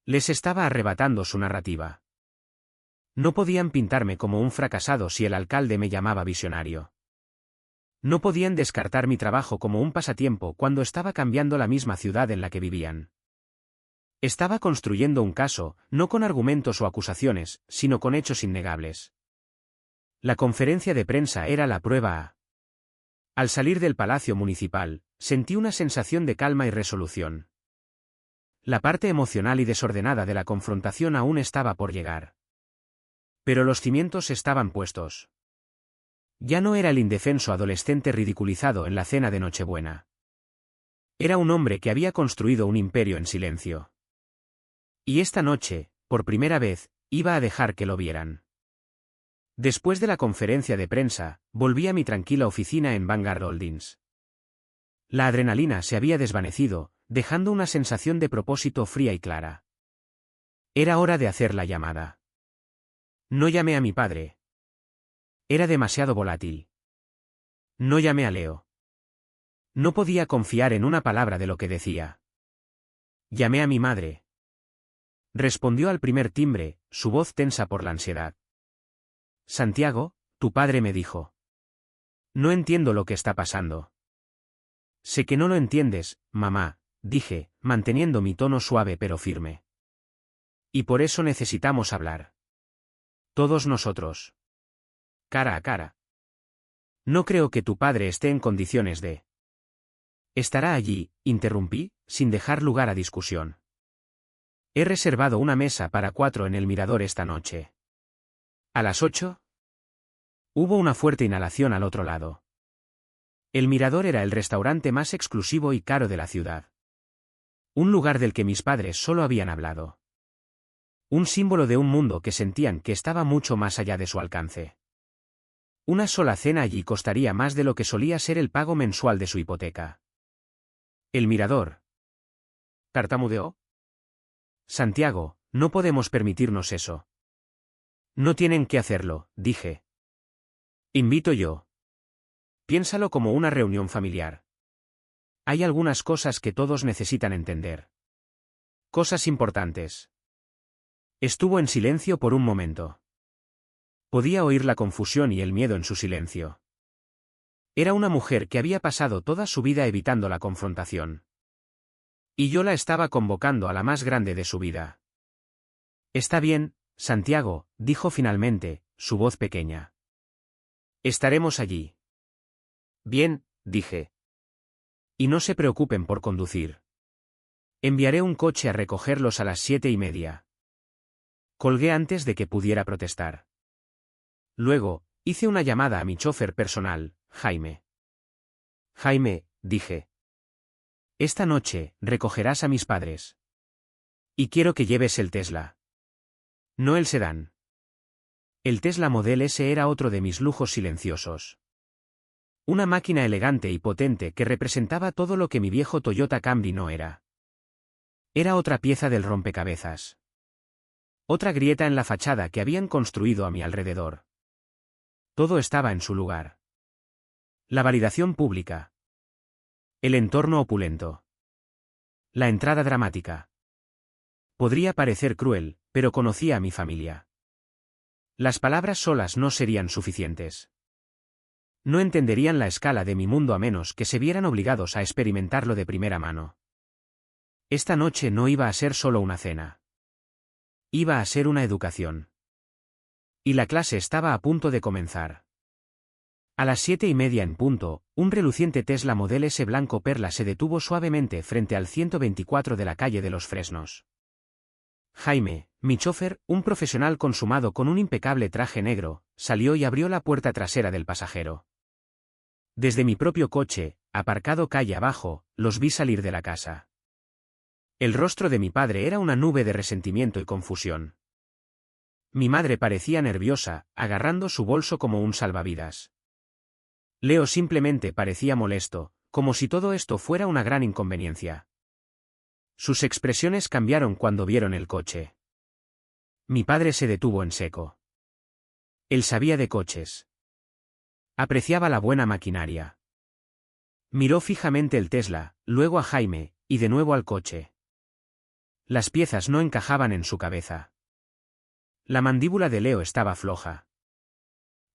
Les estaba arrebatando su narrativa. No podían pintarme como un fracasado si el alcalde me llamaba visionario. No podían descartar mi trabajo como un pasatiempo cuando estaba cambiando la misma ciudad en la que vivían. Estaba construyendo un caso, no con argumentos o acusaciones, sino con hechos innegables. La conferencia de prensa era la prueba A. Al salir del Palacio Municipal, sentí una sensación de calma y resolución. La parte emocional y desordenada de la confrontación aún estaba por llegar. Pero los cimientos estaban puestos. Ya no era el indefenso adolescente ridiculizado en la cena de Nochebuena. Era un hombre que había construido un imperio en silencio. Y esta noche, por primera vez, iba a dejar que lo vieran. Después de la conferencia de prensa, volví a mi tranquila oficina en Vanguard Holdings. La adrenalina se había desvanecido, dejando una sensación de propósito fría y clara. Era hora de hacer la llamada. No llamé a mi padre. Era demasiado volátil. No llamé a Leo. No podía confiar en una palabra de lo que decía. Llamé a mi madre. Respondió al primer timbre, su voz tensa por la ansiedad. Santiago, tu padre me dijo. No entiendo lo que está pasando. Sé que no lo entiendes, mamá, dije, manteniendo mi tono suave pero firme. Y por eso necesitamos hablar. Todos nosotros. Cara a cara. No creo que tu padre esté en condiciones de... Estará allí, interrumpí, sin dejar lugar a discusión. He reservado una mesa para 4 en el mirador esta noche. ¿A las 8? Hubo una fuerte inhalación al otro lado. El mirador era el restaurante más exclusivo y caro de la ciudad. Un lugar del que mis padres solo habían hablado. Un símbolo de un mundo que sentían que estaba mucho más allá de su alcance. Una sola cena allí costaría más de lo que solía ser el pago mensual de su hipoteca. El mirador. ¿Tartamudeó? Santiago, no podemos permitirnos eso. No tienen que hacerlo, dije. Invito yo. Piénsalo como una reunión familiar. Hay algunas cosas que todos necesitan entender. Cosas importantes. Estuvo en silencio por un momento. Podía oír la confusión y el miedo en su silencio. Era una mujer que había pasado toda su vida evitando la confrontación. Y yo la estaba convocando a la más grande de su vida. Está bien, Santiago, dijo finalmente, su voz pequeña. Estaremos allí. Bien, dije. Y no se preocupen por conducir. Enviaré un coche a recogerlos a las 7:30. Colgué antes de que pudiera protestar. Luego, hice una llamada a mi chofer personal, Jaime. Jaime, dije. Esta noche, recogerás a mis padres. Y quiero que lleves el Tesla. No el sedán. El Tesla Model S era otro de mis lujos silenciosos. Una máquina elegante y potente que representaba todo lo que mi viejo Toyota Camry no era. Era otra pieza del rompecabezas. Otra grieta en la fachada que habían construido a mi alrededor. Todo estaba en su lugar. La validación pública. El entorno opulento. La entrada dramática. Podría parecer cruel, pero conocía a mi familia. Las palabras solas no serían suficientes. No entenderían la escala de mi mundo a menos que se vieran obligados a experimentarlo de primera mano. Esta noche no iba a ser solo una cena. Iba a ser una educación. Y la clase estaba a punto de comenzar. A las 7:30 en punto, un reluciente Tesla Model S blanco perla se detuvo suavemente frente al 124 de la calle de los Fresnos. Jaime, mi chofer, un profesional consumado con un impecable traje negro, salió y abrió la puerta trasera del pasajero. Desde mi propio coche, aparcado calle abajo, los vi salir de la casa. El rostro de mi padre era una nube de resentimiento y confusión. Mi madre parecía nerviosa, agarrando su bolso como un salvavidas. Leo simplemente parecía molesto, como si todo esto fuera una gran inconveniencia. Sus expresiones cambiaron cuando vieron el coche. Mi padre se detuvo en seco. Él sabía de coches. Apreciaba la buena maquinaria. Miró fijamente el Tesla, luego a Jaime, y de nuevo al coche. Las piezas no encajaban en su cabeza. La mandíbula de Leo estaba floja.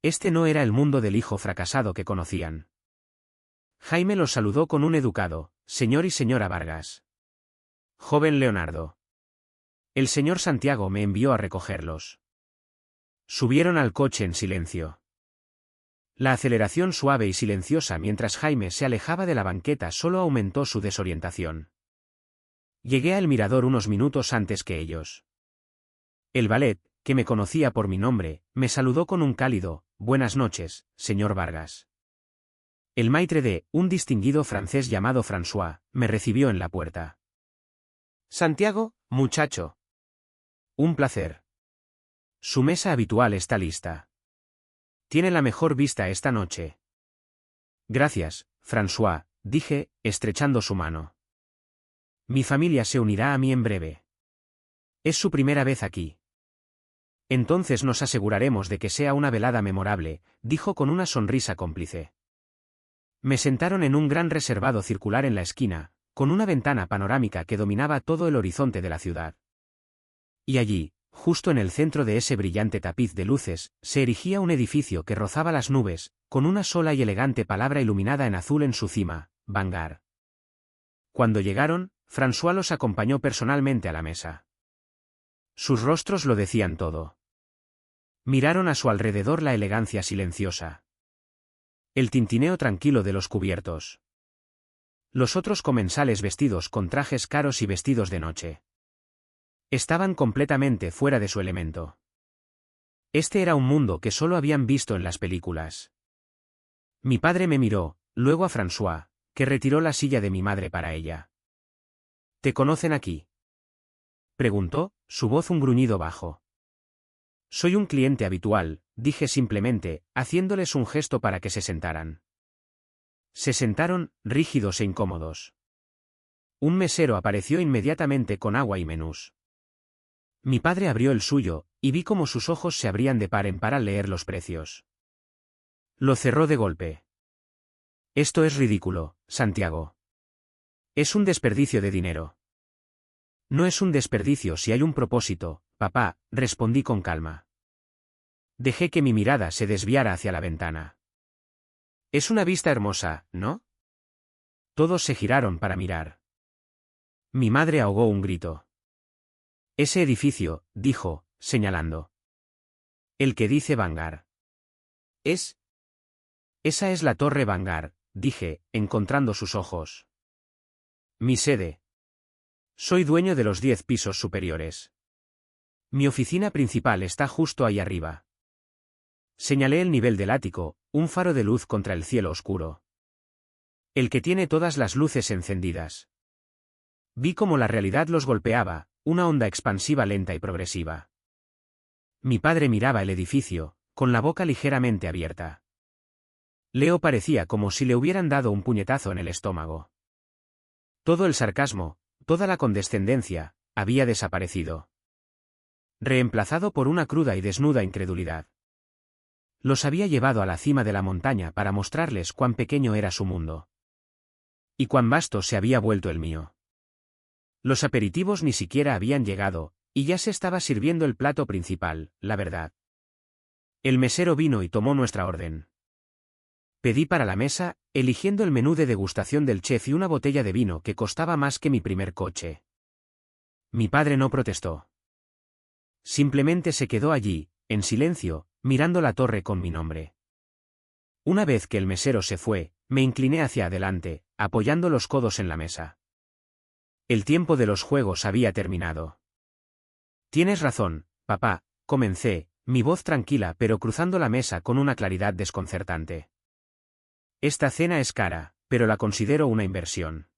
Este no era el mundo del hijo fracasado que conocían. Jaime los saludó con un educado, señor y señora Vargas. Joven Leonardo. El señor Santiago me envió a recogerlos. Subieron al coche en silencio. La aceleración suave y silenciosa mientras Jaime se alejaba de la banqueta solo aumentó su desorientación. Llegué al mirador unos minutos antes que ellos. El valet, que me conocía por mi nombre, me saludó con un cálido «Buenas noches, señor Vargas». El maitre de, un distinguido francés llamado François, me recibió en la puerta. «Santiago, muchacho. Un placer. Su mesa habitual está lista. Tiene la mejor vista esta noche». «Gracias, François», dije, estrechando su mano. «Mi familia se unirá a mí en breve. Es su primera vez aquí. Entonces nos aseguraremos de que sea una velada memorable», dijo con una sonrisa cómplice. Me sentaron en un gran reservado circular en la esquina, con una ventana panorámica que dominaba todo el horizonte de la ciudad. Y allí, justo en el centro de ese brillante tapiz de luces, se erigía un edificio que rozaba las nubes, con una sola y elegante palabra iluminada en azul en su cima: Vanguard. Cuando llegaron, François los acompañó personalmente a la mesa. Sus rostros lo decían todo. Miraron a su alrededor la elegancia silenciosa. El tintineo tranquilo de los cubiertos. Los otros comensales vestidos con trajes caros y vestidos de noche. Estaban completamente fuera de su elemento. Este era un mundo que solo habían visto en las películas. Mi padre me miró, luego a François, que retiró la silla de mi madre para ella. «¿Te conocen aquí?», preguntó, su voz un gruñido bajo. «Soy un cliente habitual», dije simplemente, haciéndoles un gesto para que se sentaran. Se sentaron, rígidos e incómodos. Un mesero apareció inmediatamente con agua y menús. Mi padre abrió el suyo, y vi cómo sus ojos se abrían de par en par al leer los precios. Lo cerró de golpe. «Esto es ridículo, Santiago. Es un desperdicio de dinero». «No es un desperdicio si hay un propósito, papá», respondí con calma. Dejé que mi mirada se desviara hacia la ventana. «Es una vista hermosa, ¿no?». Todos se giraron para mirar. Mi madre ahogó un grito. «Ese edificio», dijo, señalando. «El que dice Vanguard». «Esa es la Torre Vanguard», dije, encontrando sus ojos. «Mi sede. Soy dueño de los 10 pisos superiores. Mi oficina principal está justo ahí arriba». Señalé el nivel del ático, un faro de luz contra el cielo oscuro. «El que tiene todas las luces encendidas». Vi cómo la realidad los golpeaba, una onda expansiva lenta y progresiva. Mi padre miraba el edificio, con la boca ligeramente abierta. Leo parecía como si le hubieran dado un puñetazo en el estómago. Todo el sarcasmo, toda la condescendencia, había desaparecido. Reemplazado por una cruda y desnuda incredulidad. Los había llevado a la cima de la montaña para mostrarles cuán pequeño era su mundo. Y cuán vasto se había vuelto el mío. Los aperitivos ni siquiera habían llegado, y ya se estaba sirviendo el plato principal, la verdad. El mesero vino y tomó nuestra orden. Pedí para la mesa, eligiendo el menú de degustación del chef y una botella de vino que costaba más que mi primer coche. Mi padre no protestó. Simplemente se quedó allí, en silencio, mirando la torre con mi nombre. Una vez que el mesero se fue, me incliné hacia adelante, apoyando los codos en la mesa. El tiempo de los juegos había terminado. «Tienes razón, papá», comencé, mi voz tranquila pero cruzando la mesa con una claridad desconcertante. «Esta cena es cara, pero la considero una inversión.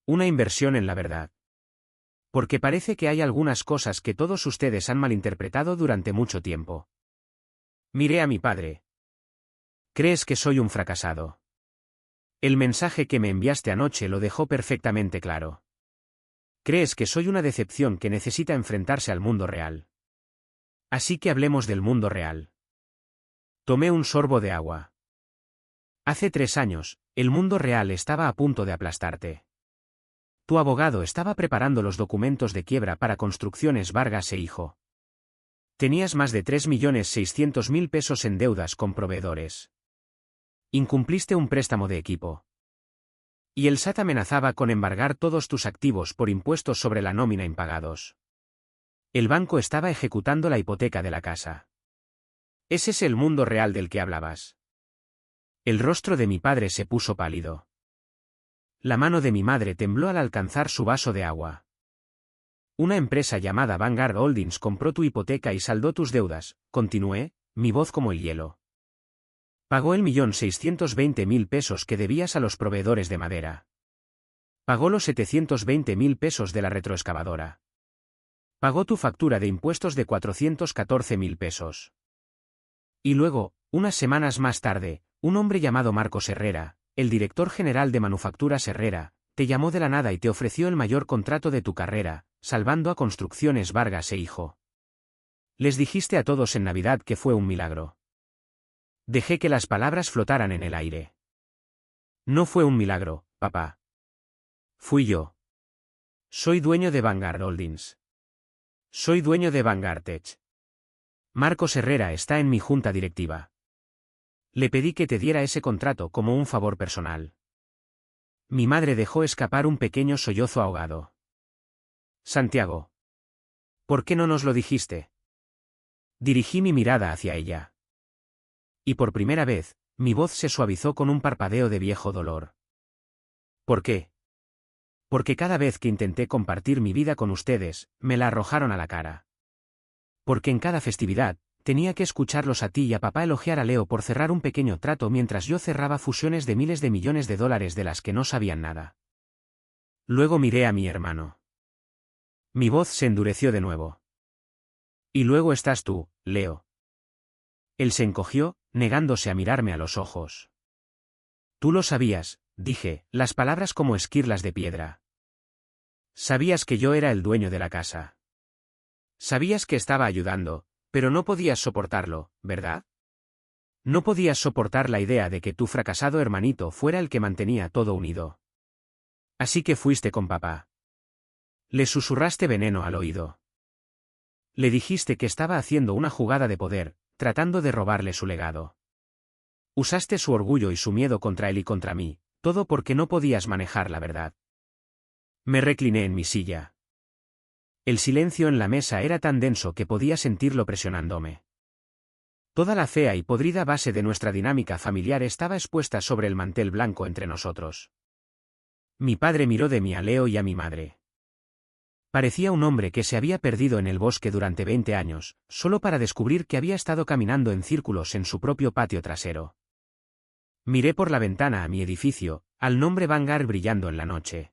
Una inversión en la verdad. Porque parece que hay algunas cosas que todos ustedes han malinterpretado durante mucho tiempo». Miré a mi padre. «¿Crees que soy un fracasado?». El mensaje que me enviaste anoche lo dejó perfectamente claro. «¿Crees que soy una decepción que necesita enfrentarse al mundo real?». Así que hablemos del mundo real. Tomé un sorbo de agua. Hace 3 años, el mundo real estaba a punto de aplastarte. Tu abogado estaba preparando los documentos de quiebra para Construcciones Vargas e Hijo. Tenías más de 3.600.000 pesos en deudas con proveedores. Incumpliste un préstamo de equipo. Y el SAT amenazaba con embargar todos tus activos por impuestos sobre la nómina impagados. El banco estaba ejecutando la hipoteca de la casa. ¿Ese es el mundo real del que hablabas? El rostro de mi padre se puso pálido. La mano de mi madre tembló al alcanzar su vaso de agua. Una empresa llamada Vanguard Holdings compró tu hipoteca y saldó tus deudas, continué, mi voz como el hielo. Pagó el 1.620.000 pesos que debías a los proveedores de madera. Pagó los 720.000 pesos de la retroexcavadora. Pagó tu factura de impuestos de 414.000 pesos. Y luego, unas semanas más tarde, un hombre llamado Marcos Herrera, el director general de Manufacturas Herrera, te llamó de la nada y te ofreció el mayor contrato de tu carrera, salvando a Construcciones Vargas e Hijo. Les dijiste a todos en Navidad que fue un milagro. Dejé que las palabras flotaran en el aire. No fue un milagro, papá. Fui yo. Soy dueño de Vanguard Holdings. Soy dueño de Vanguard Tech. Marcos Herrera está en mi junta directiva. Le pedí que te diera ese contrato como un favor personal. Mi madre dejó escapar un pequeño sollozo ahogado. Santiago. ¿Por qué no nos lo dijiste? Dirigí mi mirada hacia ella. Y por primera vez, mi voz se suavizó con un parpadeo de viejo dolor. ¿Por qué? Porque cada vez que intenté compartir mi vida con ustedes, me la arrojaron a la cara. Porque en cada festividad, tenía que escucharlos a ti y a papá elogiar a Leo por cerrar un pequeño trato mientras yo cerraba fusiones de miles de millones de dólares de las que no sabían nada. Luego miré a mi hermano. Mi voz se endureció de nuevo. Y luego estás tú, Leo. Él se encogió, negándose a mirarme a los ojos. Tú lo sabías, dije, las palabras como esquirlas de piedra. Sabías que yo era el dueño de la casa. Sabías que estaba ayudando, pero no podías soportarlo, ¿verdad? No podías soportar la idea de que tu fracasado hermanito fuera el que mantenía todo unido. Así que fuiste con papá. Le susurraste veneno al oído. Le dijiste que estaba haciendo una jugada de poder, tratando de robarle su legado. Usaste su orgullo y su miedo contra él y contra mí, todo porque no podías manejar la verdad. Me recliné en mi silla. El silencio en la mesa era tan denso que podía sentirlo presionándome. Toda la fea y podrida base de nuestra dinámica familiar estaba expuesta sobre el mantel blanco entre nosotros. Mi padre miró de mí a Leo y a mi madre. Parecía un hombre que se había perdido en el bosque durante 20 años, solo para descubrir que había estado caminando en círculos en su propio patio trasero. Miré por la ventana a mi edificio, al nombre Vanguard brillando en la noche.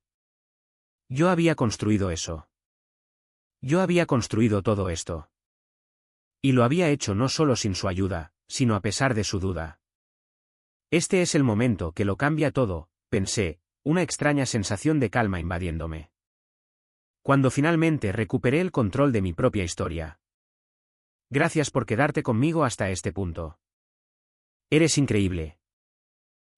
Yo había construido eso. Yo había construido todo esto. Y lo había hecho no solo sin su ayuda, sino a pesar de su duda. Este es el momento que lo cambia todo, pensé, una extraña sensación de calma invadiéndome. Cuando finalmente recuperé el control de mi propia historia. Gracias por quedarte conmigo hasta este punto. Eres increíble.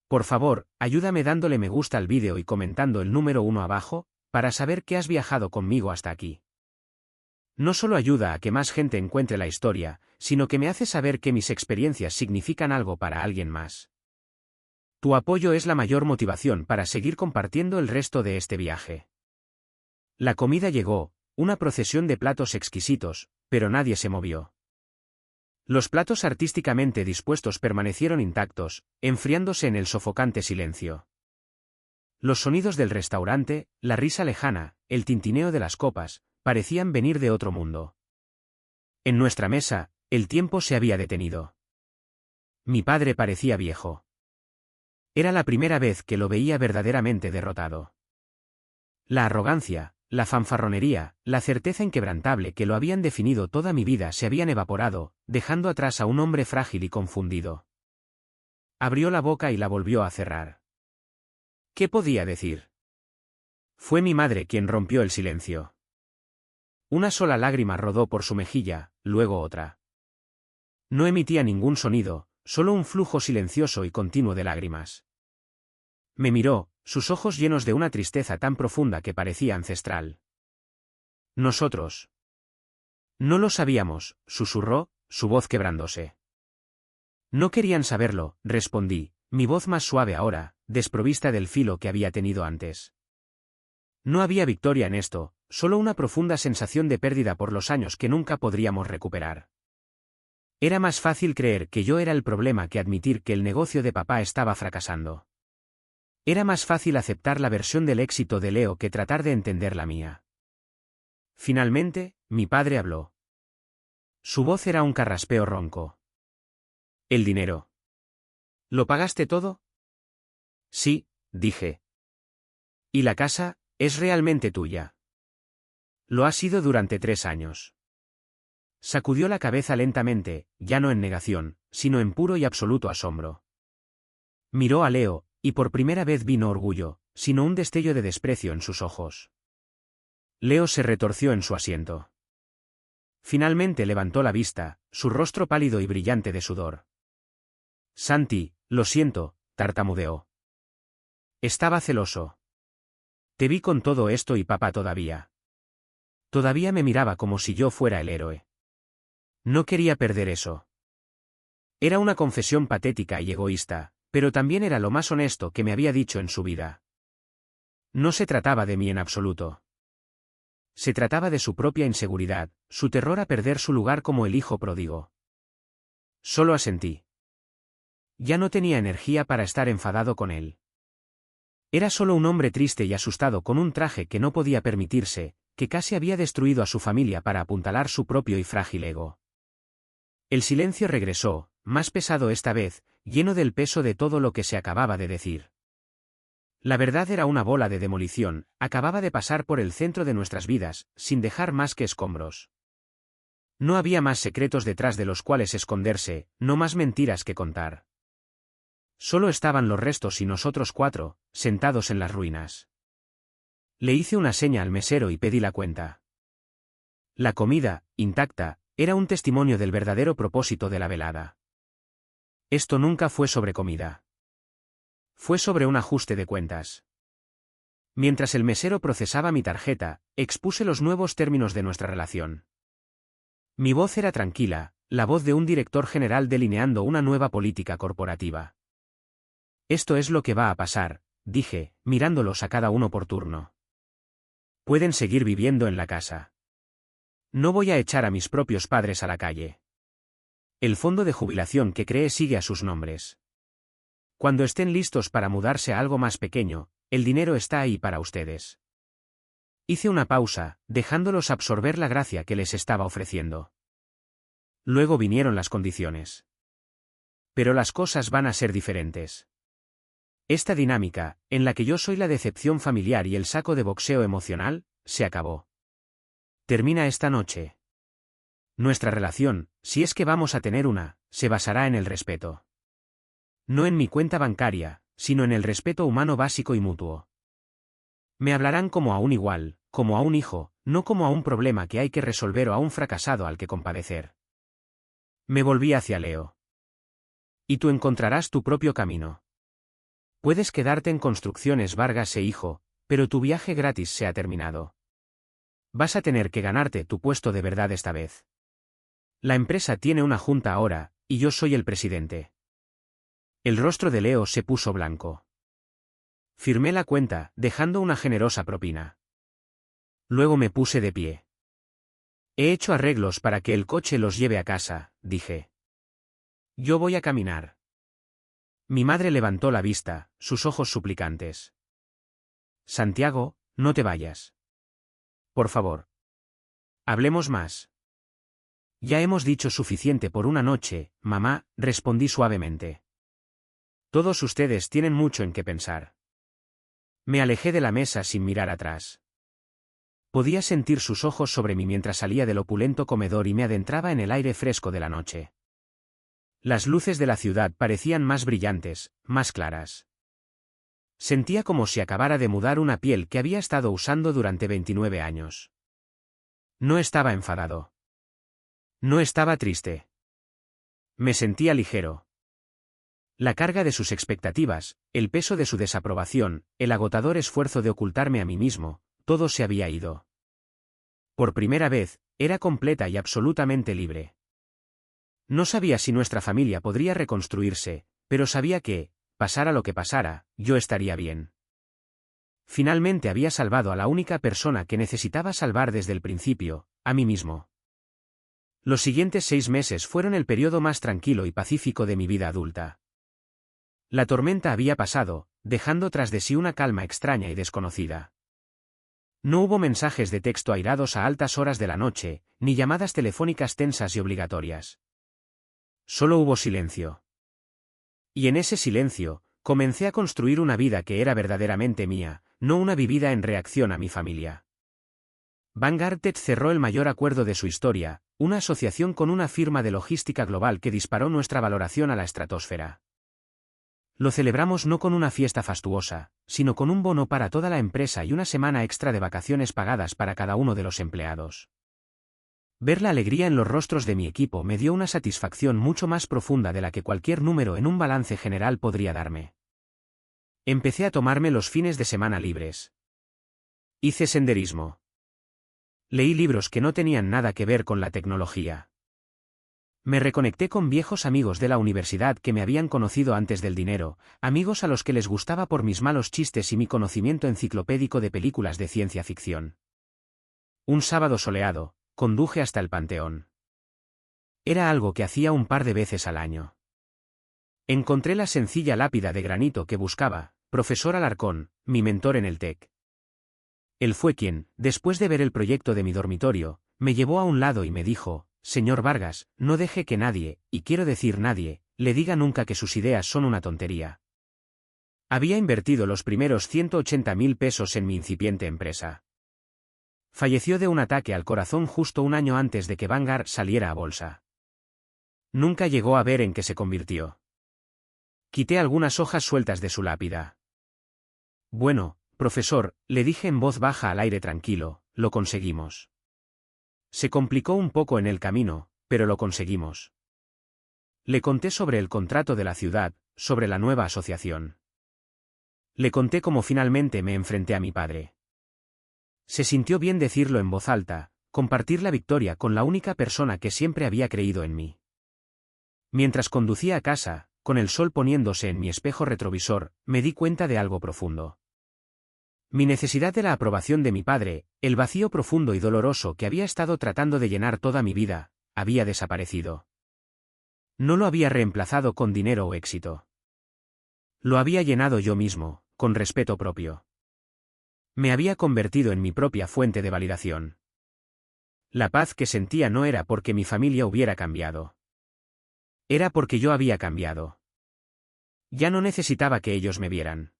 Por favor, ayúdame dándole me gusta al vídeo y comentando el número 1 abajo, para saber que has viajado conmigo hasta aquí. No solo ayuda a que más gente encuentre la historia, sino que me hace saber que mis experiencias significan algo para alguien más. Tu apoyo es la mayor motivación para seguir compartiendo el resto de este viaje. La comida llegó, una procesión de platos exquisitos, pero nadie se movió. Los platos artísticamente dispuestos permanecieron intactos, enfriándose en el sofocante silencio. Los sonidos del restaurante, la risa lejana, el tintineo de las copas, parecían venir de otro mundo. En nuestra mesa, el tiempo se había detenido. Mi padre parecía viejo. Era la primera vez que lo veía verdaderamente derrotado. La arrogancia, la fanfarronería, la certeza inquebrantable que lo habían definido toda mi vida se habían evaporado, dejando atrás a un hombre frágil y confundido. Abrió la boca y la volvió a cerrar. ¿Qué podía decir? Fue mi madre quien rompió el silencio. Una sola lágrima rodó por su mejilla, luego otra. No emitía ningún sonido, solo un flujo silencioso y continuo de lágrimas. Me miró, sus ojos llenos de una tristeza tan profunda que parecía ancestral. Nosotros. No lo sabíamos, susurró, su voz quebrándose. No querían saberlo, respondí, mi voz más suave ahora, desprovista del filo que había tenido antes. No había victoria en esto, solo una profunda sensación de pérdida por los años que nunca podríamos recuperar. Era más fácil creer que yo era el problema que admitir que el negocio de papá estaba fracasando. Era más fácil aceptar la versión del éxito de Leo que tratar de entender la mía. Finalmente, mi padre habló. Su voz era un carraspeo ronco. El dinero. ¿Lo pagaste todo? Sí, dije. ¿Y la casa, es realmente tuya? Lo ha sido durante 3 años. Sacudió la cabeza lentamente, ya no en negación, sino en puro y absoluto asombro. Miró a Leo, y por primera vez vi no orgullo, sino un destello de desprecio en sus ojos. Leo se retorció en su asiento. Finalmente levantó la vista, su rostro pálido y brillante de sudor. Santi, lo siento, tartamudeó. Estaba celoso. Te vi con todo esto y papá todavía. Todavía me miraba como si yo fuera el héroe. No quería perder eso. Era una confesión patética y egoísta, pero también era lo más honesto que me había dicho en su vida. No se trataba de mí en absoluto. Se trataba de su propia inseguridad, su terror a perder su lugar como el hijo pródigo. Solo asentí. Ya no tenía energía para estar enfadado con él. Era solo un hombre triste y asustado con un traje que no podía permitirse, que casi había destruido a su familia para apuntalar su propio y frágil ego. El silencio regresó, más pesado esta vez, lleno del peso de todo lo que se acababa de decir. La verdad era una bola de demolición, acababa de pasar por el centro de nuestras vidas, sin dejar más que escombros. No había más secretos detrás de los cuales esconderse, no más mentiras que contar. Solo estaban los restos y nosotros 4, sentados en las ruinas. Le hice una seña al mesero y pedí la cuenta. La comida, intacta, era un testimonio del verdadero propósito de la velada. Esto nunca fue sobre comida. Fue sobre un ajuste de cuentas. Mientras el mesero procesaba mi tarjeta, expuse los nuevos términos de nuestra relación. Mi voz era tranquila, la voz de un director general delineando una nueva política corporativa. Esto es lo que va a pasar, dije, mirándolos a cada uno por turno. Pueden seguir viviendo en la casa. No voy a echar a mis propios padres a la calle. El fondo de jubilación que creé sigue a sus nombres. Cuando estén listos para mudarse a algo más pequeño, el dinero está ahí para ustedes. Hice una pausa, dejándolos absorber la gracia que les estaba ofreciendo. Luego vinieron las condiciones. Pero las cosas van a ser diferentes. Esta dinámica, en la que yo soy la decepción familiar y el saco de boxeo emocional, se acabó. Termina esta noche. Nuestra relación, si es que vamos a tener una, se basará en el respeto. No en mi cuenta bancaria, sino en el respeto humano básico y mutuo. Me hablarán como a un igual, como a un hijo, no como a un problema que hay que resolver o a un fracasado al que compadecer. Me volví hacia Leo. Y tú encontrarás tu propio camino. Puedes quedarte en Construcciones Vargas e hijo, pero tu viaje gratis se ha terminado. Vas a tener que ganarte tu puesto de verdad esta vez. La empresa tiene una junta ahora, y yo soy el presidente. El rostro de Leo se puso blanco. Firmé la cuenta, dejando una generosa propina. Luego me puse de pie. He hecho arreglos para que el coche los lleve a casa, dije. Yo voy a caminar. Mi madre levantó la vista, sus ojos suplicantes. Santiago, no te vayas. Por favor. Hablemos más. Ya hemos dicho suficiente por una noche, mamá, respondí suavemente. Todos ustedes tienen mucho en qué pensar. Me alejé de la mesa sin mirar atrás. Podía sentir sus ojos sobre mí mientras salía del opulento comedor y me adentraba en el aire fresco de la noche. Las luces de la ciudad parecían más brillantes, más claras. Sentía como si acabara de mudar una piel que había estado usando durante 29 años. No estaba enfadado. No estaba triste. Me sentía ligero. La carga de sus expectativas, el peso de su desaprobación, el agotador esfuerzo de ocultarme a mí mismo, todo se había ido. Por primera vez, era completa y absolutamente libre. No sabía si nuestra familia podría reconstruirse, pero sabía que, pasara lo que pasara, yo estaría bien. Finalmente había salvado a la única persona que necesitaba salvar desde el principio, a mí mismo. Los siguientes 6 meses fueron el periodo más tranquilo y pacífico de mi vida adulta. La tormenta había pasado, dejando tras de sí una calma extraña y desconocida. No hubo mensajes de texto airados a altas horas de la noche, ni llamadas telefónicas tensas y obligatorias. Solo hubo silencio. Y en ese silencio, comencé a construir una vida que era verdaderamente mía, no una vivida en reacción a mi familia. Vanguard Tech cerró el mayor acuerdo de su historia, una asociación con una firma de logística global que disparó nuestra valoración a la estratosfera. Lo celebramos no con una fiesta fastuosa, sino con un bono para toda la empresa y una semana extra de vacaciones pagadas para cada uno de los empleados. Ver la alegría en los rostros de mi equipo me dio una satisfacción mucho más profunda de la que cualquier número en un balance general podría darme. Empecé a tomarme los fines de semana libres. Hice senderismo. Leí libros que no tenían nada que ver con la tecnología. Me reconecté con viejos amigos de la universidad que me habían conocido antes del dinero, amigos a los que les gustaba por mis malos chistes y mi conocimiento enciclopédico de películas de ciencia ficción. Un sábado soleado, conduje hasta el Panteón. Era algo que hacía un par de veces al año. Encontré la sencilla lápida de granito que buscaba, profesor Alarcón, mi mentor en el TEC. Él fue quien, después de ver el proyecto de mi dormitorio, me llevó a un lado y me dijo: «Señor Vargas, no deje que nadie, y quiero decir nadie, le diga nunca que sus ideas son una tontería». Había invertido los primeros 180.000 pesos en mi incipiente empresa. Falleció de un ataque al corazón justo un año antes de que Vanguard saliera a bolsa. Nunca llegó a ver en qué se convirtió. Quité algunas hojas sueltas de su lápida. «Bueno, profesor», le dije en voz baja al aire tranquilo, «lo conseguimos». Se complicó un poco en el camino, pero lo conseguimos. Le conté sobre el contrato de la ciudad, sobre la nueva asociación. Le conté cómo finalmente me enfrenté a mi padre. Se sintió bien decirlo en voz alta, compartir la victoria con la única persona que siempre había creído en mí. Mientras conducía a casa, con el sol poniéndose en mi espejo retrovisor, me di cuenta de algo profundo. Mi necesidad de la aprobación de mi padre, el vacío profundo y doloroso que había estado tratando de llenar toda mi vida, había desaparecido. No lo había reemplazado con dinero o éxito. Lo había llenado yo mismo, con respeto propio. Me había convertido en mi propia fuente de validación. La paz que sentía no era porque mi familia hubiera cambiado. Era porque yo había cambiado. Ya no necesitaba que ellos me vieran.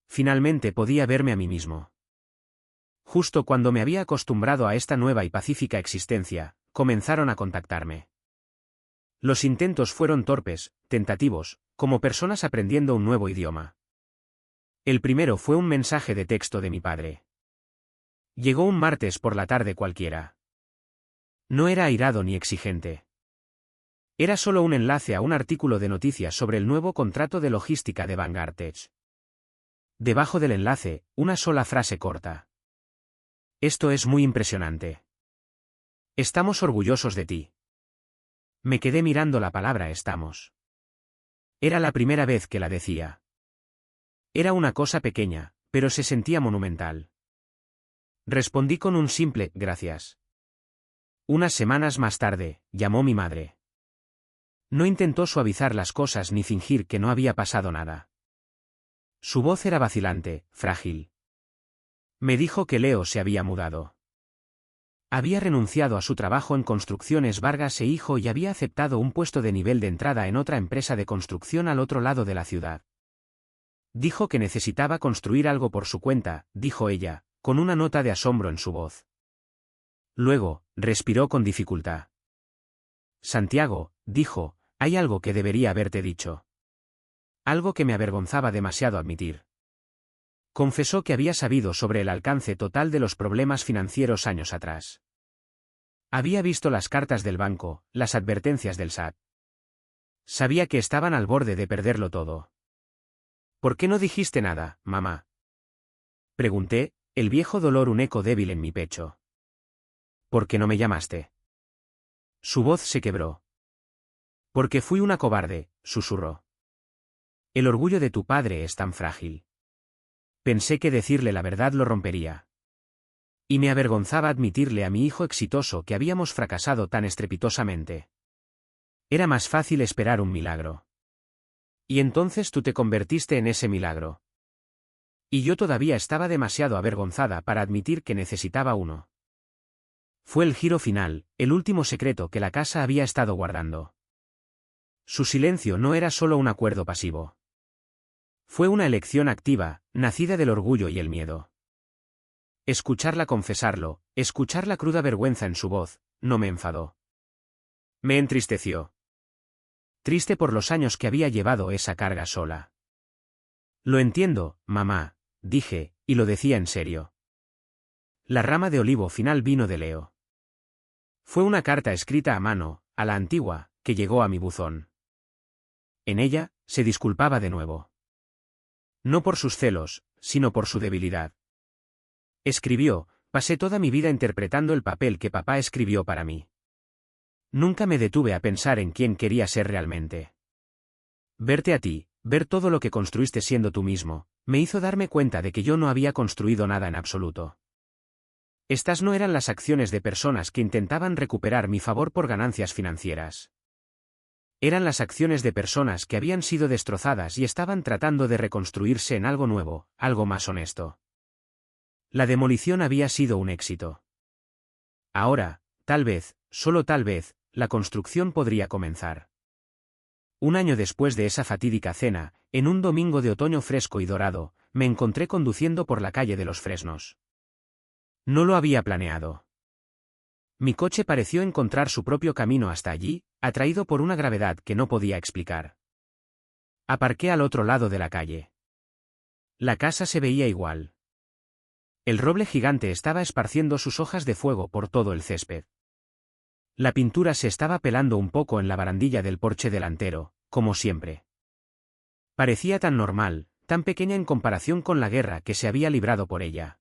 Finalmente podía verme a mí mismo. Justo cuando me había acostumbrado a esta nueva y pacífica existencia, comenzaron a contactarme. Los intentos fueron torpes, tentativos, como personas aprendiendo un nuevo idioma. El primero fue un mensaje de texto de mi padre. Llegó un martes por la tarde cualquiera. No era airado ni exigente. Era solo un enlace a un artículo de noticias sobre el nuevo contrato de logística de Vanguard Tech. Debajo del enlace, una sola frase corta. «Esto es muy impresionante. Estamos orgullosos de ti». Me quedé mirando la palabra «estamos». Era la primera vez que la decía. Era una cosa pequeña, pero se sentía monumental. Respondí con un simple «gracias». Unas semanas más tarde, llamó mi madre. No intentó suavizar las cosas ni fingir que no había pasado nada. Su voz era vacilante, frágil. Me dijo que Leo se había mudado. Había renunciado a su trabajo en Construcciones Vargas e Hijo y había aceptado un puesto de nivel de entrada en otra empresa de construcción al otro lado de la ciudad. Dijo que necesitaba construir algo por su cuenta, dijo ella, con una nota de asombro en su voz. Luego, respiró con dificultad. «Santiago», dijo, «hay algo que debería haberte dicho. Algo que me avergonzaba demasiado admitir». Confesó que había sabido sobre el alcance total de los problemas financieros años atrás. Había visto las cartas del banco, las advertencias del SAT. Sabía que estaban al borde de perderlo todo. «¿Por qué no dijiste nada, mamá?», pregunté, el viejo dolor un eco débil en mi pecho. «¿Por qué no me llamaste?». Su voz se quebró. «Porque fui una cobarde», susurró. «El orgullo de tu padre es tan frágil». Pensé que decirle la verdad lo rompería. Y me avergonzaba admitirle a mi hijo exitoso que habíamos fracasado tan estrepitosamente. Era más fácil esperar un milagro. Y entonces tú te convertiste en ese milagro. Y yo todavía estaba demasiado avergonzada para admitir que necesitaba uno. Fue el giro final, el último secreto que la casa había estado guardando. Su silencio no era solo un acuerdo pasivo. Fue una elección activa, nacida del orgullo y el miedo. Escucharla confesarlo, escuchar la cruda vergüenza en su voz, no me enfadó. Me entristeció. Triste por los años que había llevado esa carga sola. Lo entiendo, mamá, dije, y lo decía en serio. La rama de olivo final vino de Leo. Fue una carta escrita a mano, a la antigua, que llegó a mi buzón. En ella, se disculpaba de nuevo. No por sus celos, sino por su debilidad. Escribió, pasé toda mi vida interpretando el papel que papá escribió para mí. Nunca me detuve a pensar en quién quería ser realmente. Verte a ti, ver todo lo que construiste siendo tú mismo, me hizo darme cuenta de que yo no había construido nada en absoluto. Estas no eran las acciones de personas que intentaban recuperar mi favor por ganancias financieras. Eran las acciones de personas que habían sido destrozadas y estaban tratando de reconstruirse en algo nuevo, algo más honesto. La demolición había sido un éxito. Ahora, tal vez, solo tal vez, la construcción podría comenzar. Un año después de esa fatídica cena, en un domingo de otoño fresco y dorado, me encontré conduciendo por la calle de los Fresnos. No lo había planeado. Mi coche pareció encontrar su propio camino hasta allí, atraído por una gravedad que no podía explicar. Aparqué al otro lado de la calle. La casa se veía igual. El roble gigante estaba esparciendo sus hojas de fuego por todo el césped. La pintura se estaba pelando un poco en la barandilla del porche delantero, como siempre. Parecía tan normal, tan pequeña en comparación con la guerra que se había librado por ella.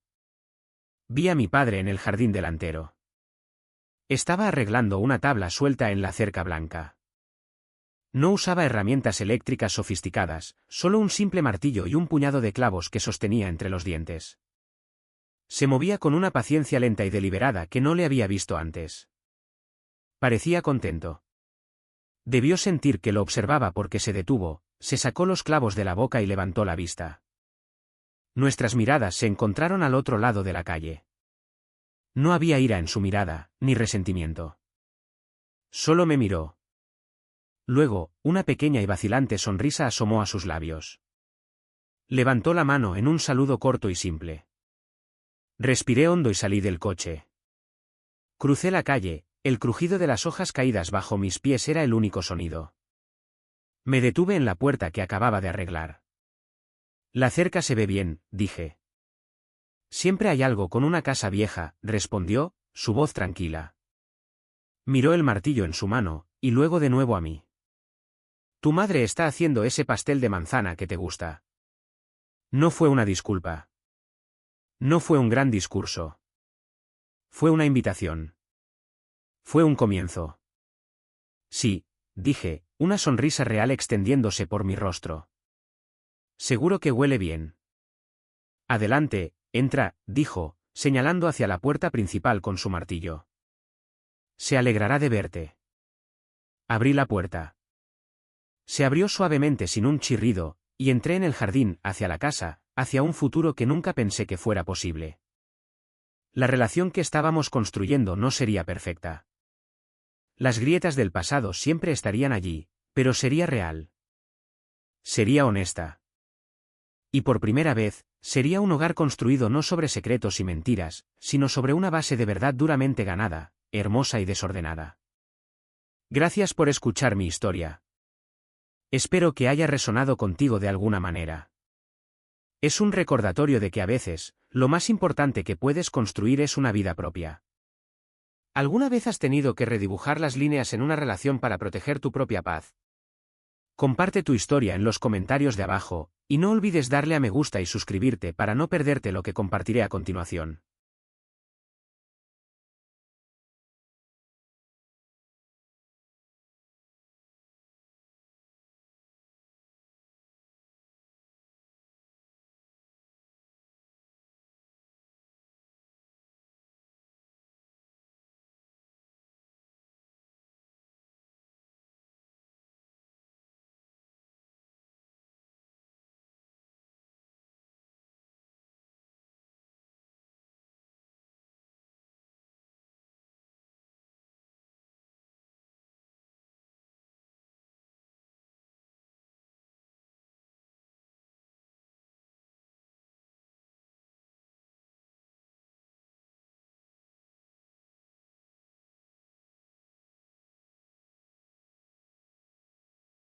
Vi a mi padre en el jardín delantero. Estaba arreglando una tabla suelta en la cerca blanca. No usaba herramientas eléctricas sofisticadas, solo un simple martillo y un puñado de clavos que sostenía entre los dientes. Se movía con una paciencia lenta y deliberada que no le había visto antes. Parecía contento. Debió sentir que lo observaba porque se detuvo, se sacó los clavos de la boca y levantó la vista. Nuestras miradas se encontraron al otro lado de la calle. No había ira en su mirada, ni resentimiento. Solo me miró. Luego, una pequeña y vacilante sonrisa asomó a sus labios. Levantó la mano en un saludo corto y simple. Respiré hondo y salí del coche. Crucé la calle, el crujido de las hojas caídas bajo mis pies era el único sonido. Me detuve en la puerta que acababa de arreglar. La cerca se ve bien, dije. Siempre hay algo con una casa vieja, respondió, su voz tranquila. Miró el martillo en su mano, y luego de nuevo a mí. Tu madre está haciendo ese pastel de manzana que te gusta. No fue una disculpa. No fue un gran discurso. Fue una invitación. Fue un comienzo. Sí, dije, una sonrisa real extendiéndose por mi rostro. Seguro que huele bien. Adelante, entra, dijo, señalando hacia la puerta principal con su martillo. Se alegrará de verte. Abrí la puerta. Se abrió suavemente sin un chirrido, y entré en el jardín, hacia la casa, hacia un futuro que nunca pensé que fuera posible. La relación que estábamos construyendo no sería perfecta. Las grietas del pasado siempre estarían allí, pero sería real. Sería honesta. Y por primera vez, sería un hogar construido no sobre secretos y mentiras, sino sobre una base de verdad duramente ganada, hermosa y desordenada. Gracias por escuchar mi historia. Espero que haya resonado contigo de alguna manera. Es un recordatorio de que a veces, lo más importante que puedes construir es una vida propia. ¿Alguna vez has tenido que redibujar las líneas en una relación para proteger tu propia paz? Comparte tu historia en los comentarios de abajo, y no olvides darle a me gusta y suscribirte para no perderte lo que compartiré a continuación.